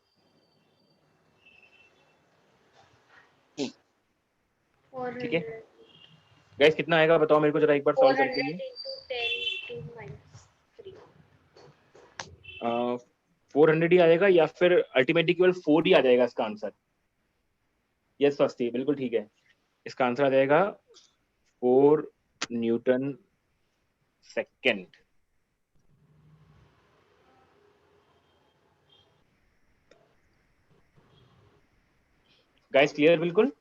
ठीक है गाइस, कितना आएगा बताओ मेरे को जरा एक बार सॉल्व करके।
400 into 10 to -3।
400 ही आएगा या फिर अल्टीमेटली केवल 4 ही आ जाएगा इसका आंसर। यस स्वस्ति, बिल्कुल ठीक है, इसका आंसर आ जाएगा 4 न्यूटन सेकेंड। गाइस क्लियर बिल्कुल।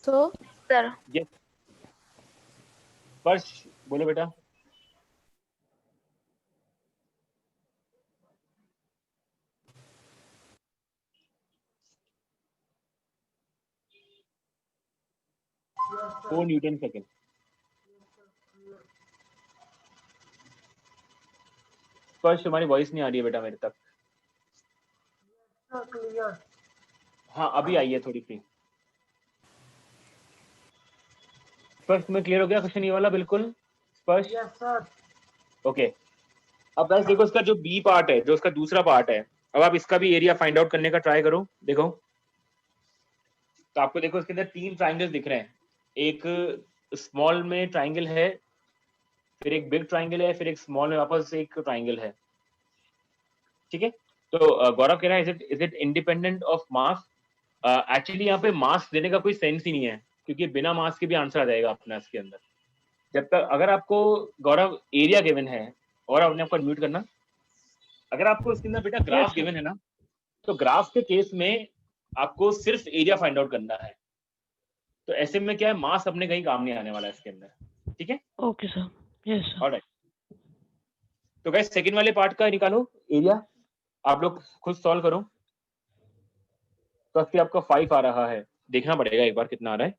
So, sir,
यस स्पर्श बोलो बेटा। Four Newton second. स्पर्श तुम्हारी वॉइस नहीं आ रही है बेटा मेरे तक। हाँ अभी आई है थोड़ी सी। स्पर्श में क्लियर हो गया क्वेश्चन ये वाला बिल्कुल स्पर्श। ओके, अब गाइस देखो इसका जो बी पार्ट है, जो इसका दूसरा पार्ट है, अब आप इसका भी एरिया फाइंड आउट करने का ट्राई करो। देखो तो आपको देखो इसके अंदर 3 ट्राइंगल दिख रहे हैं, एक स्मॉल में ट्राइंगल है, फिर एक बिग ट्राइंगल है, फिर एक स्मॉल में वापस एक ट्राइंगल है, ठीक है। तो गौरव कह रहा है is it independent of mass. Actually यहाँ पे मास देने का कोई सेंस ही नहीं है, क्योंकि बिना मास के भी आंसर आ जाएगा अपना इसके अंदर। जब तक अगर आपको गौरव एरिया गिवन है, और अपने आपको म्यूट करना, अगर आपको इसके अंदर बेटा ग्राफ गिवन है ना, तो ग्राफ के केस में आपको सिर्फ एरिया फाइंड आउट करना है। तो ऐसे में क्या है, मास अपने कहीं काम नहीं आने वाला है इसके अंदर, ठीक है।
Okay, sir. Yes, sir.
Alright, तो गाइस सेकंड वाले पार्ट का निकालो एरिया, आप लोग खुद सॉल्व करो। तो आपका 5 आ रहा है, देखना पड़ेगा एक बार कितना आ रहा है।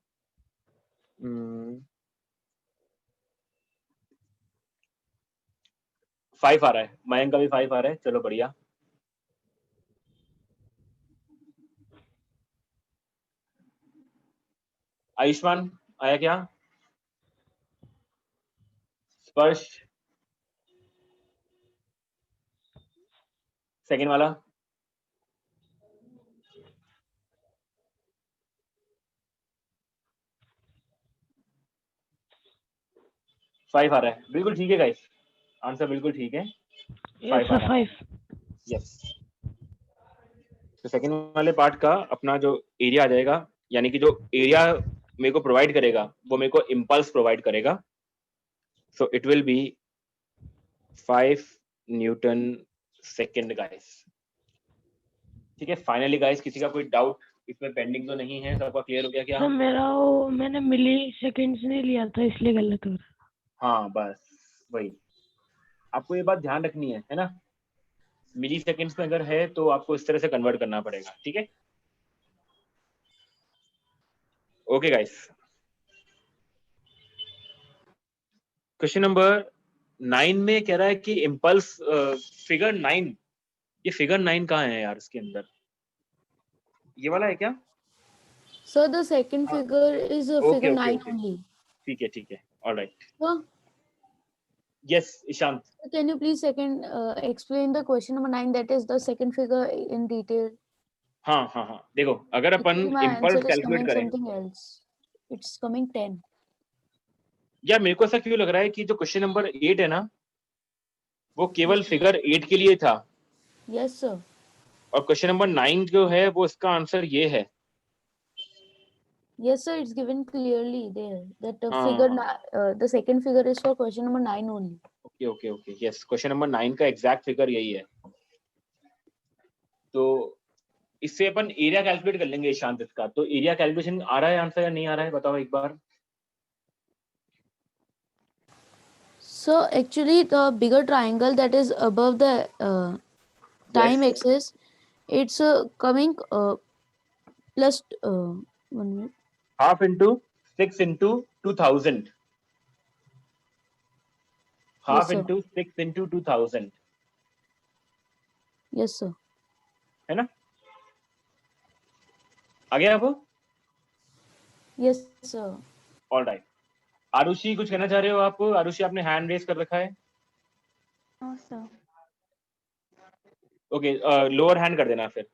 5 आ रहा है, मयंक का भी 5 आ रहा है, चलो बढ़िया। आयुष्मान आया क्या? स्पर्श सेकंड वाला? फाइव आ रहा है, बिल्कुल ठीक है गाइस, आंसर बिल्कुल ठीक है,
यस
5 आ
सर
रहा है।
5।
यस, तो सेकंड वाले पार्ट का अपना जो एरिया आ जाएगा, यानी कि जो एरिया मेरे को प्रोवाइड करेगा वो मेरे को इम्पल्स प्रोवाइड करेगा, so it will be 5 Newton second guys. ठीक है, फाइनली गाइस किसी का कोई डाउट इसमें पेंडिंग तो नहीं है, सबका क्लियर हो गया क्या?
सर मेरा वो मैंने मिली सेकंड्स नहीं लिया था इसलिए गलत हो रहा।
हाँ बस वही, आपको ये बात ध्यान रखनी है ना, मिली सेकेंड्स में अगर है तो आपको इस तरह से कन्वर्ट करना पड़ेगा, ठीक है? ओके गाइस, क्वेश्चन नंबर 9 में कह रहा है कि इम्पल्स फिगर 9, ये फिगर 9 कहाँ है यार इसके अंदर, ये वाला है क्या?
Sir, the second
हाँ,
figure is
okay
figure
okay
9
okay,
only.
ठीक है, alright.
Sir,
yes Ishant,
can you please explain the question number 9, that is the second figure in detail?
हाँ, देखो अगर अपन
Actually, my
impulse
answer is
calculate
coming
करें,
something else. It's coming 10.
यार मेरे को ऐसा क्यों लग रहा है कि जो क्वेश्चन नंबर 8 है ना वो केवल फिगर 8 के लिए था,
Yes, sir.
और क्वेश्चन नंबर 9 जो है वो इसका आंसर ये है।
Yes, sir. It's given clearly there that the
हाँ,
the second figure is for question number 9 only.
Okay, yes, question number 9 का एग्जैक्ट फिगर यही है, तो इससे अपन एरिया कैलकुलेट कर लेंगे ईशांत इसका, तो एरिया कैलकुलेशन आ रहा है आंसर या नहीं आ रहा है, बताओ एक बार।
So actually, the bigger triangle that is above the time
Yes.
axis, it's coming plus 1 minute.
Half into 6 into 2000, half
sir.
Into 6 into 2000,
Yes, sir.
है ना? आ गया आपको?
Yes, sir.
ऑलराइट, आरुषि कुछ कहना चाह रहे हो आप? आरुषि आपने हैंड रेज कर रखा है।
No, sir.
Okay, lower hand कर देना फिर।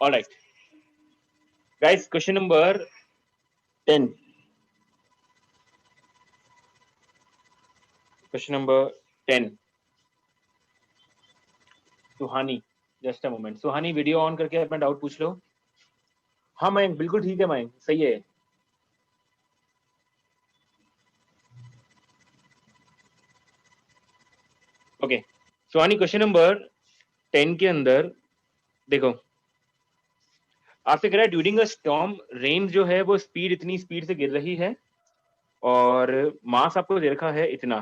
Alright guys, question number 10, question number 10, Suhani, just a moment, Suhani video on करके अपना डाउट पूछ लो। हाँ मयंक, बिल्कुल ठीक है मयंक, सही है। ओके, सुहानी क्वेश्चन नंबर 10 के अंदर देखो, आपसे कह रहा है ड्यूरिंग अ स्टॉर्म रेन जो है वो स्पीड, इतनी स्पीड से गिर रही है और मास आपको दे रखा है इतना,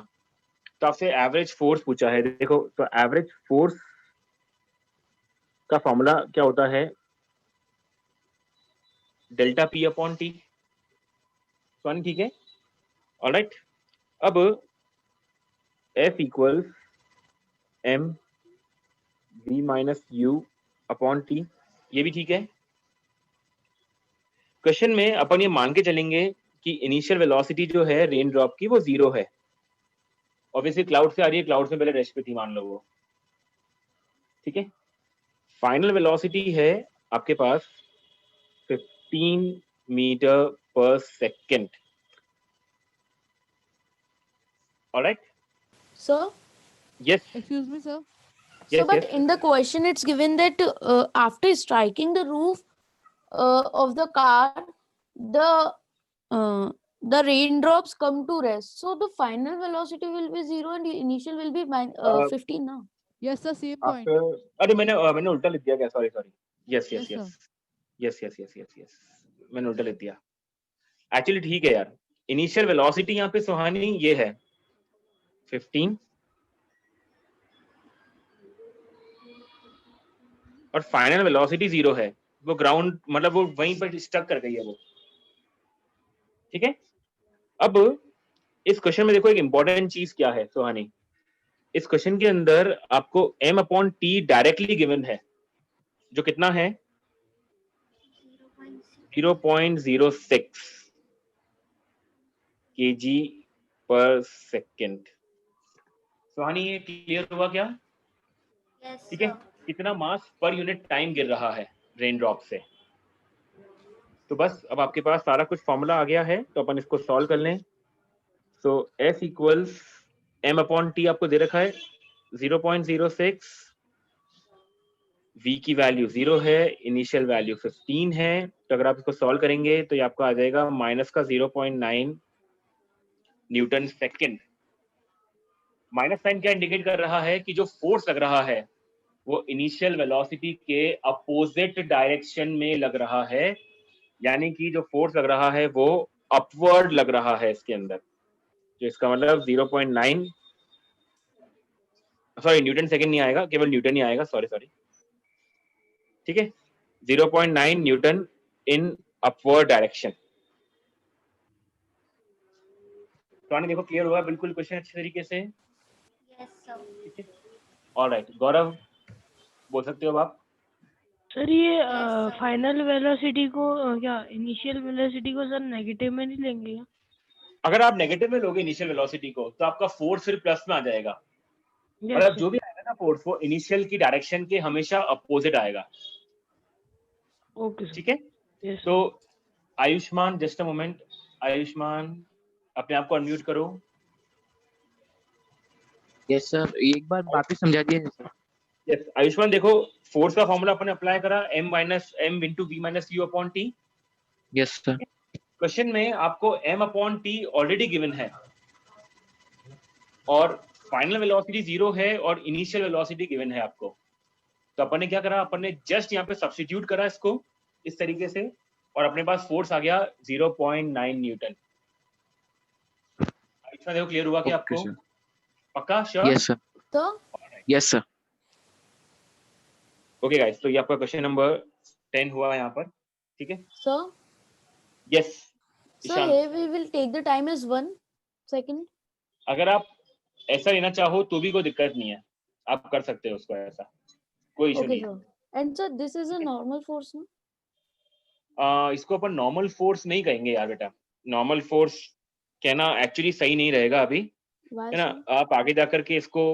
तो आपसे एवरेज फोर्स पूछा है। देखो, तो एवरेज फोर्स का फॉर्मूला क्या होता है, डेल्टा पी अपॉन टी, ठीक है? ऑलराइट, अब F equals M V minus U upon T, ये भी ठीक है। क्वेश्चन में अपन ये मान के चलेंगे कि इनिशियल वेलोसिटी जो है रेन ड्रॉप की वो 0 है, ऑब्वियसली क्लाउड से आ रही है, क्लाउड से पहले रेस्ट पे थी मान लो वो, ठीक है? फाइनल वेलोसिटी है आपके पास 15 metre per second, alright?
Sir.
Yes
Excuse me, sir.
So, but in the question, it's given that after striking the roof of the car, the raindrops come to rest. So the final velocity will be 0 and the initial will be 15 now.
Yes, sir. Same point.
अरे मैंने उल्टा लिख दिया क्या, sorry, yes, मैंने उल्टा लिख दिया, एक्चुअली ठीक है यार। इनिशियल वेलोसिटी यहाँ पे सुहानी ये है 15, और फाइनल वेलोसिटी 0 है, वो ग्राउंड मतलब वो वहीं पर स्टक कर गई है वो, ठीक है। अब इस क्वेश्चन में देखो एक इंपॉर्टेंट चीज क्या है सुहानी, इस क्वेश्चन के अंदर आपको m/t डायरेक्टली गिवन है, जो कितना है 0.06 kg पर सेकेंड। सुहानी ये क्लियर हुआ क्या?
Yes,
ठीक है,
sir.
कितना मास पर यूनिट टाइम गिर रहा है रेन ड्रॉप से। तो बस अब आपके पास सारा कुछ फॉर्मूला आ गया है, तो अपन इसको सॉल्व कर लें। सो S इक्वल्स m/t आपको दे रखा है 0.06, v की वैल्यू 0 है, इनिशियल वैल्यू 15 है, तो अगर आप इसको सॉल्व करेंगे तो ये आपको आ जाएगा माइनस का 0.9 न्यूटन सेकेंड। माइनस साइन क्या इंडिकेट कर रहा है कि जो फोर्स लग रहा है वो इनिशियल वेलोसिटी के अपोजिट डायरेक्शन में लग रहा है, यानी कि जो फोर्स लग रहा है वो अपवर्ड लग रहा है इसके अंदर, तो इसका मतलब 0.9 सॉरी न्यूटन सेकेंड नहीं आएगा, केवल न्यूटन ही आएगा, सॉरी, ठीक है, 0.9 न्यूटन इन अपवर्ड डायरेक्शन। तो आने देखो क्लियर हुआ बिल्कुल क्वेश्चन अच्छे तरीके से,
Yes, sir.
ठीक है। ऑलराइट, गौरव बोल सकते हो आप।
सर ये
Yes, sir.
फाइनल वेलोसिटी को क्या इनिशियल वेलोसिटी को सर नेगेटिव में नहीं लेंगे क्या?
अगर आप नेगेटिव में लोगे इनिशियल वेलोसिटी को तो आपका फोर्स फिर प्लस में आ जाएगा,
यस
मतलब जो भी आएगा ना फोर्स वो इनिशियल की डायरेक्शन के हमेशा अपोजिट आएगा,
ओके सर।
ठीक है।
यस
तो Ayushman just a moment, Ayushman अपने आप को अनम्यूट करो।
यस सर, एक बार वापस समझा दीजिए सर।
यस आयुष्मान, देखो फोर्स का फॉर्मूला अपन अप्लाई करा m into v minus u upon t।
Yes sir.
Question में आपको m upon t already given है और फाइनल वेलोसिटी 0 है और इनिशियल वेलोसिटी गिवन है आपको, तो अपन ने क्या करा, अपन ने जस्ट यहाँ पे सब्स्टिट्यूट करा इसको इस तरीके से और अपने पास फोर्स आ गया 0.9 न्यूटन। आयुष्मान देखो क्लियर हुआ कि आपको पक्का sure?
Yes sir.
So,
yes sir.
Okay guys, तो ये आपका क्वेश्चन नंबर 10 हुआ यहाँ पर, ठीक है।
so,
yes
so
Ishan,
here we will take the time as 1 second.
अगर आप ऐसा लेना चाहो तो भी कोई दिक्कत नहीं है, आप कर सकते हो उसको, ऐसा कोई इशू
Okay,
नहीं है।
sir. And so this is a normal force, no?
इसको अपन नॉर्मल फोर्स नहीं कहेंगे यार बेटा, नॉर्मल फोर्स कहना एक्चुअली सही नहीं रहेगा अभी,
Why,
है ना।
sir?
आप आगे जाकर के इसको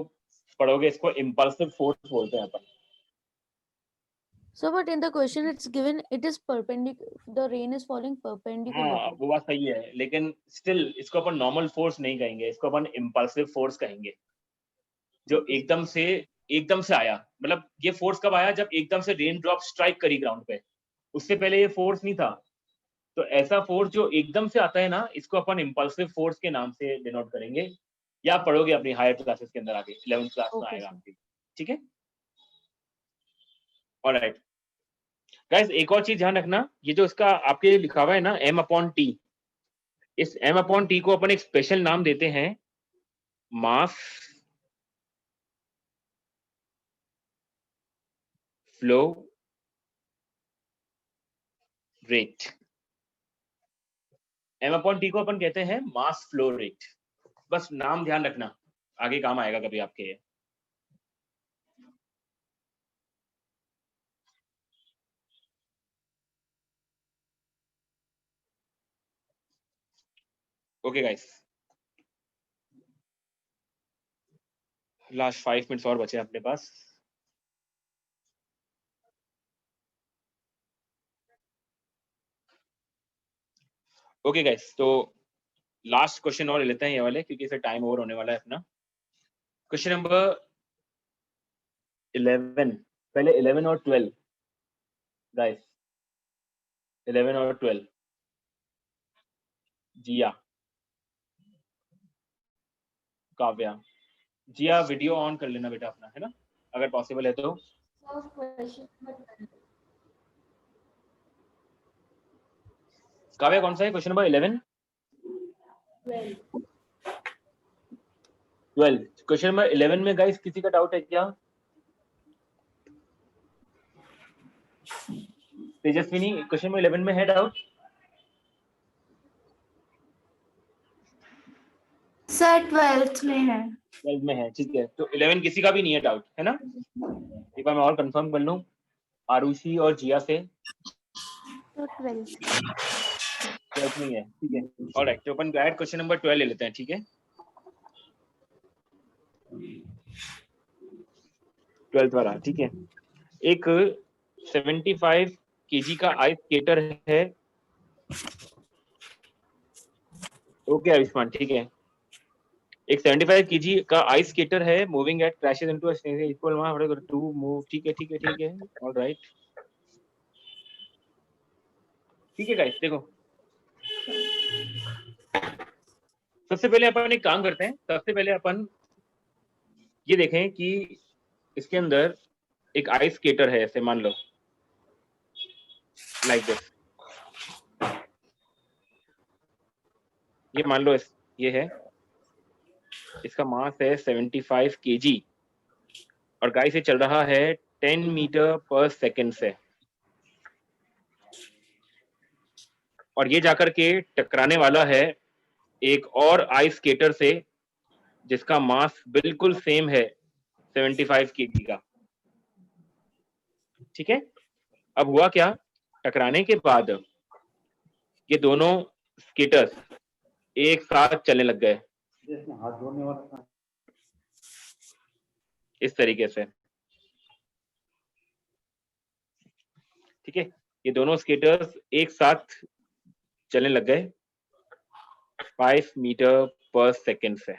पढ़ोगे, इसको इम्पल्सिव फोर्स बोलते हैं अपन।
So, but in the question it's given, it is perpendicular. The rain is falling perpendicular.
हाँ वो बात सही है, लेकिन स्टिल इसको अपन नॉर्मल फोर्स नहीं कहेंगे, इसको अपन इम्पल्सिव फोर्स कहेंगे, जो एकदम से आया। मतलब ये फोर्स कब आया, जब एकदम से रेन ड्रॉप स्ट्राइक करी ग्राउंड पे, उससे पहले ये फोर्स नहीं था। तो ऐसा फोर्स जो एकदम से आता है ना, इसको अपन इम्पल्सिव फोर्स के नाम से डिनोट करेंगे, या आप पढ़ोगे अपनी हायर क्लासेस के अंदर आगे, 11th क्लास में
Okay,
आएगा
sir.
आपकी, ठीक है। ऑलराइट गाइस, एक और चीज ध्यान रखना, ये जो इसका आपके लिखा हुआ है ना m/t, इस m/t को अपन एक स्पेशल नाम देते हैं मास फ्लो रेट। m/t को अपन कहते हैं मास फ्लो रेट, बस नाम ध्यान रखना, आगे काम आएगा कभी आपके ये। ओके गाइस, लास्ट 5 मिनट्स और बचे अपने पास। ओके गाइस, तो लास्ट क्वेश्चन और ले लेते हैं ये वाले, क्योंकि इसे टाइम ओवर होने वाला है अपना। क्वेश्चन नंबर 11, पहले 11 और 12 गाइस, 11 और 12। जिया, काव्या, जिया वीडियो ऑन कर लेना बेटा अपना, है ना, अगर पॉसिबल है तो। काव्या कौन सा है क्वेश्चन नंबर 11? 12। क्वेश्चन नंबर 11 में गाइस किसी का डाउट है क्या? तेजस्विनी क्वेश्चन नंबर 11 में है डाउट?
सर 12th में है।
12 में है, ठीक है। तो 11 किसी का भी नहीं है डाउट, है ना? एक बार मैं और कंफर्म कर लूं आरुषि और जिया से।
तो
12 में ही है, ठीक है। ऑलराइट, तो अपन गाइड क्वेश्चन नंबर 12 ले लेते हैं, ठीक है। 12th वाला, ठीक है। एक 75 केजी का आइस स्केटर है। ओके आयुष्मान, ठीक है। एक 75 केजी का आइस स्केटर है, moving at crashes into a snake equal to move, ठीक है, ठीक है, ठीक है। ऑलराइट, ठीक है गाइस, देखो सबसे पहले अपन एक काम करते हैं। सबसे पहले अपन ये देखें कि इसके अंदर एक आइस स्केटर है, ऐसे मान लो लाइक दिस, ये मान लो ये है, इसका मास है 75 केजी और गाइस ये चल रहा है 10 मीटर पर सेकंड से, और ये जाकर के टकराने वाला है एक और आइस स्केटर से जिसका मास बिल्कुल सेम है 75 केजी का, ठीक है। अब हुआ क्या, टकराने के बाद ये दोनों स्केटर्स एक साथ चलने लग गए इस तरीके से, ठीक है। ये दोनों स्केटर्स एक साथ चलने लग गए 5 मीटर पर सेकंड से,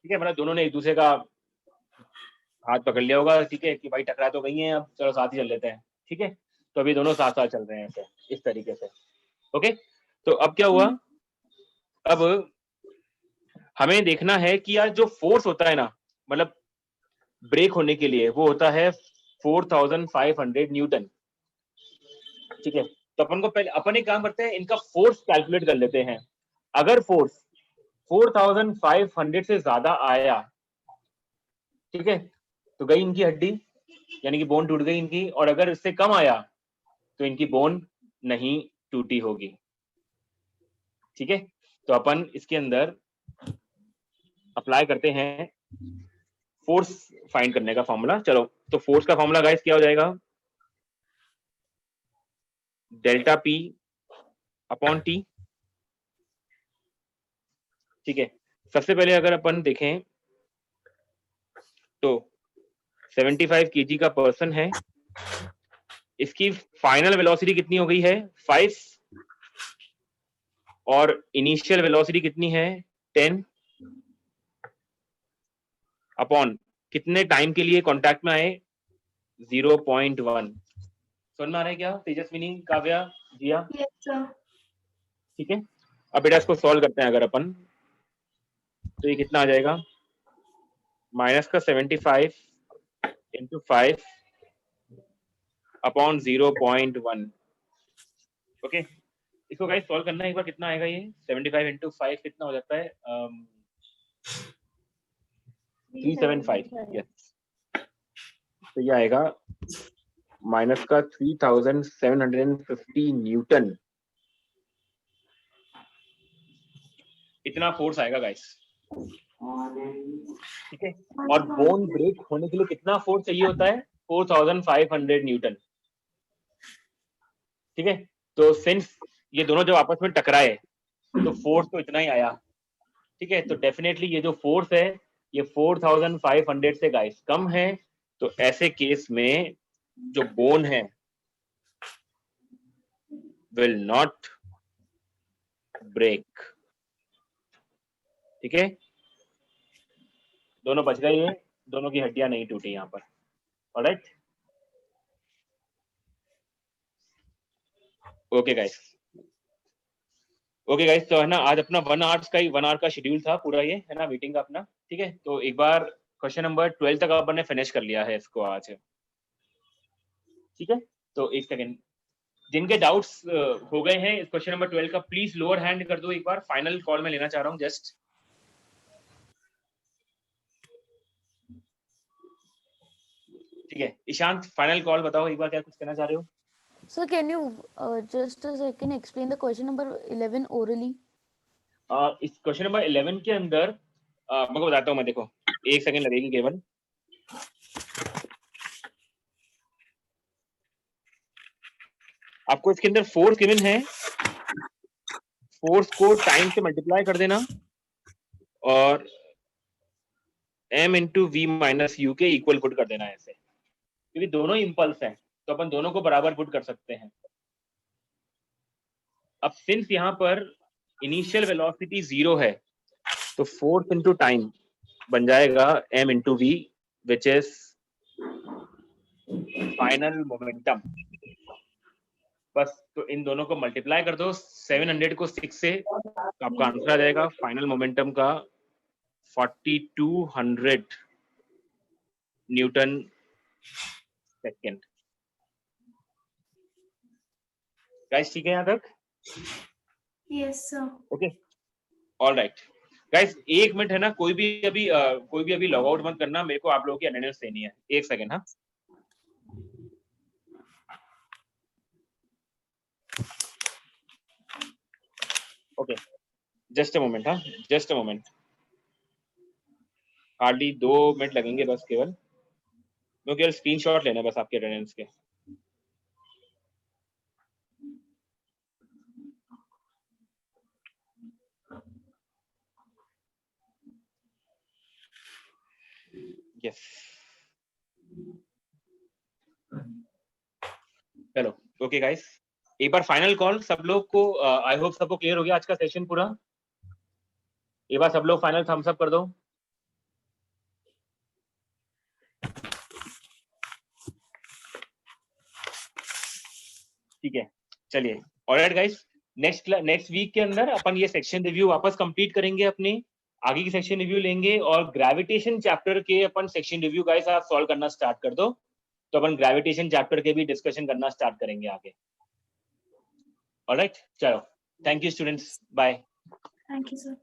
ठीक है। मतलब दोनों ने एक दूसरे का हाथ पकड़ लिया होगा, ठीक है, कि भाई टकरा तो गई हैं, अब चलो साथ ही चल लेते हैं, ठीक है। तो अभी दोनों साथ साथ चल रहे हैं ऐसे, इस तरीके से, ओके। तो अब क्या हुआ, अब हमें देखना है कि यार जो फोर्स होता है ना, मतलब ब्रेक होने के लिए, वो होता है 4500 न्यूटन, ठीक है। तो अपन को पहले अपन एक काम करते हैं, इनका फोर्स कैलकुलेट कर लेते हैं। अगर फोर्स 4500 से ज्यादा आया, ठीक है, तो गई इनकी हड्डी, यानी कि बोन टूट गई इनकी, और अगर इससे कम आया तो इनकी बोन नहीं टूटी होगी, ठीक है। तो अपन इसके अंदर अप्लाई करते हैं फोर्स फाइंड करने का फॉर्मूला। चलो, तो फोर्स का फॉर्मूला गाइस क्या हो जाएगा, डेल्टा पी अपॉन टी, ठीक है। सबसे पहले अगर अपन देखें तो 75 केजी का पर्सन है, इसकी फाइनल वेलोसिटी कितनी हो गई है 5, और इनिशियल वेलोसिटी कितनी है 10, अपॉन कितने टाइम के लिए कांटेक्ट में आए 0.1। समझ में आ रहा है क्या तेजस्विनी, काव्या, जिया? ठीक है। अब बेटा इसको सॉल्व करते हैं अगर अपन, तो ये कितना आ जाएगा, माइनस का 75 इंटू 5 अपॉन 0.1, ओके। इसको गाइस सॉल्व करना है एक बार, कितना आएगा ये 75 इंटू 5 कितना हो जाता है 375, यस। तो ये आएगा माइनस का 3750 न्यूटन, इतना फोर्स आएगा गाइस, ठीक है। और बोन ब्रेक होने के लिए कितना फोर्स चाहिए होता है 4500 न्यूटन, ठीक है। तो सिंस ये दोनों जब आपस में टकराए तो फोर्स तो इतना ही आया, ठीक है। तो डेफिनेटली ये जो फोर्स है ये 4500 से गाइस कम है, तो ऐसे केस में जो बोन है विल नॉट ब्रेक, ठीक है। दोनों बच गए, ये दोनों की हड्डियां नहीं टूटी यहाँ पर, alright. Okay guys, okay guys, तो है ना आज अपना 1 आवर का शेड्यूल था पूरा, ये है ना मीटिंग का अपना, ठीक है। तो एक बार क्वेश्चन नंबर 12 तक अपन ने फिनिश कर लिया है इसको आज, ठीक है। तो एक सेकेंड, जिनके डाउट्स हो गए हैं इस क्वेश्चन नंबर 12 का, प्लीज लोअर हैंड कर दो एक बार, फाइनल कॉल में लेना चाह रहा हूँ जस्ट। ठीक है ईशांत, फाइनल कॉल बताओ एक बार, क्या कुछ कहना चाह रहे हो?
Sir, can you just a second explain the question number 11 orally?
इस क्वेश्चन नंबर 11 के अंदर मैं को बताता हूँ मैं, देखो एक सेकंड लगेगी केवल। आपको इसके अंदर फोर्स गिवन है, फोर्स को टाइम से मल्टीप्लाई कर देना और m into V minus U के इक्वल पुट कर देना ऐसे, क्योंकि दोनों इम्पल्स हैं तो अपन दोनों को बराबर पुट कर सकते हैं। अब सिंस यहाँ पर इनिशियल वेलोसिटी 0 है तो फोर्स इंटू टाइम बन जाएगा m into V which is final momentum. बस तो इन दोनों को मल्टीप्लाई कर दो, 700 को 6 से, तो आपका आंसर आ जाएगा फाइनल मोमेंटम का 4200 न्यूटन सेकेंड। गाइस ठीक है यहाँ तक?
Yes, sir.
Okay all right guys, 1 minute है ना, कोई भी अभी लॉग आउट मत करना, मेरे को आप लोगों की अटेंडेंस देनी है। 1 सेकंड। हाँ ओके जस्ट अ मोमेंट। हाँ just a moment, hardly 2 minute लगेंगे बस, केवल स्क्रीनशॉट लेना है बस आपके अटेंडेंस के। यस चलो ओके गाइस, एक बार फाइनल कॉल सब लोग को। आई होप सबको क्लियर हो गया आज का सेशन पूरा। एक बार सब लोग फाइनल थम्स अप कर दो। ठीक है चलिए ऑलराइट गाइस, नेक्स्ट वीक के अंदर अपन ये सेक्शन रिव्यू वापस कंप्लीट करेंगे, अपने आगे की सेक्शन रिव्यू लेंगे और ग्रेविटेशन चैप्टर के अपन सेक्शन रिव्यू गाइस आप सॉल्व करना स्टार्ट कर दो, तो अपन ग्रेविटेशन चैप्टर के भी डिस्कशन करना स्टार्ट करेंगे आगे। ऑलराइट चलो, thank you students, bye.
Thank you, sir.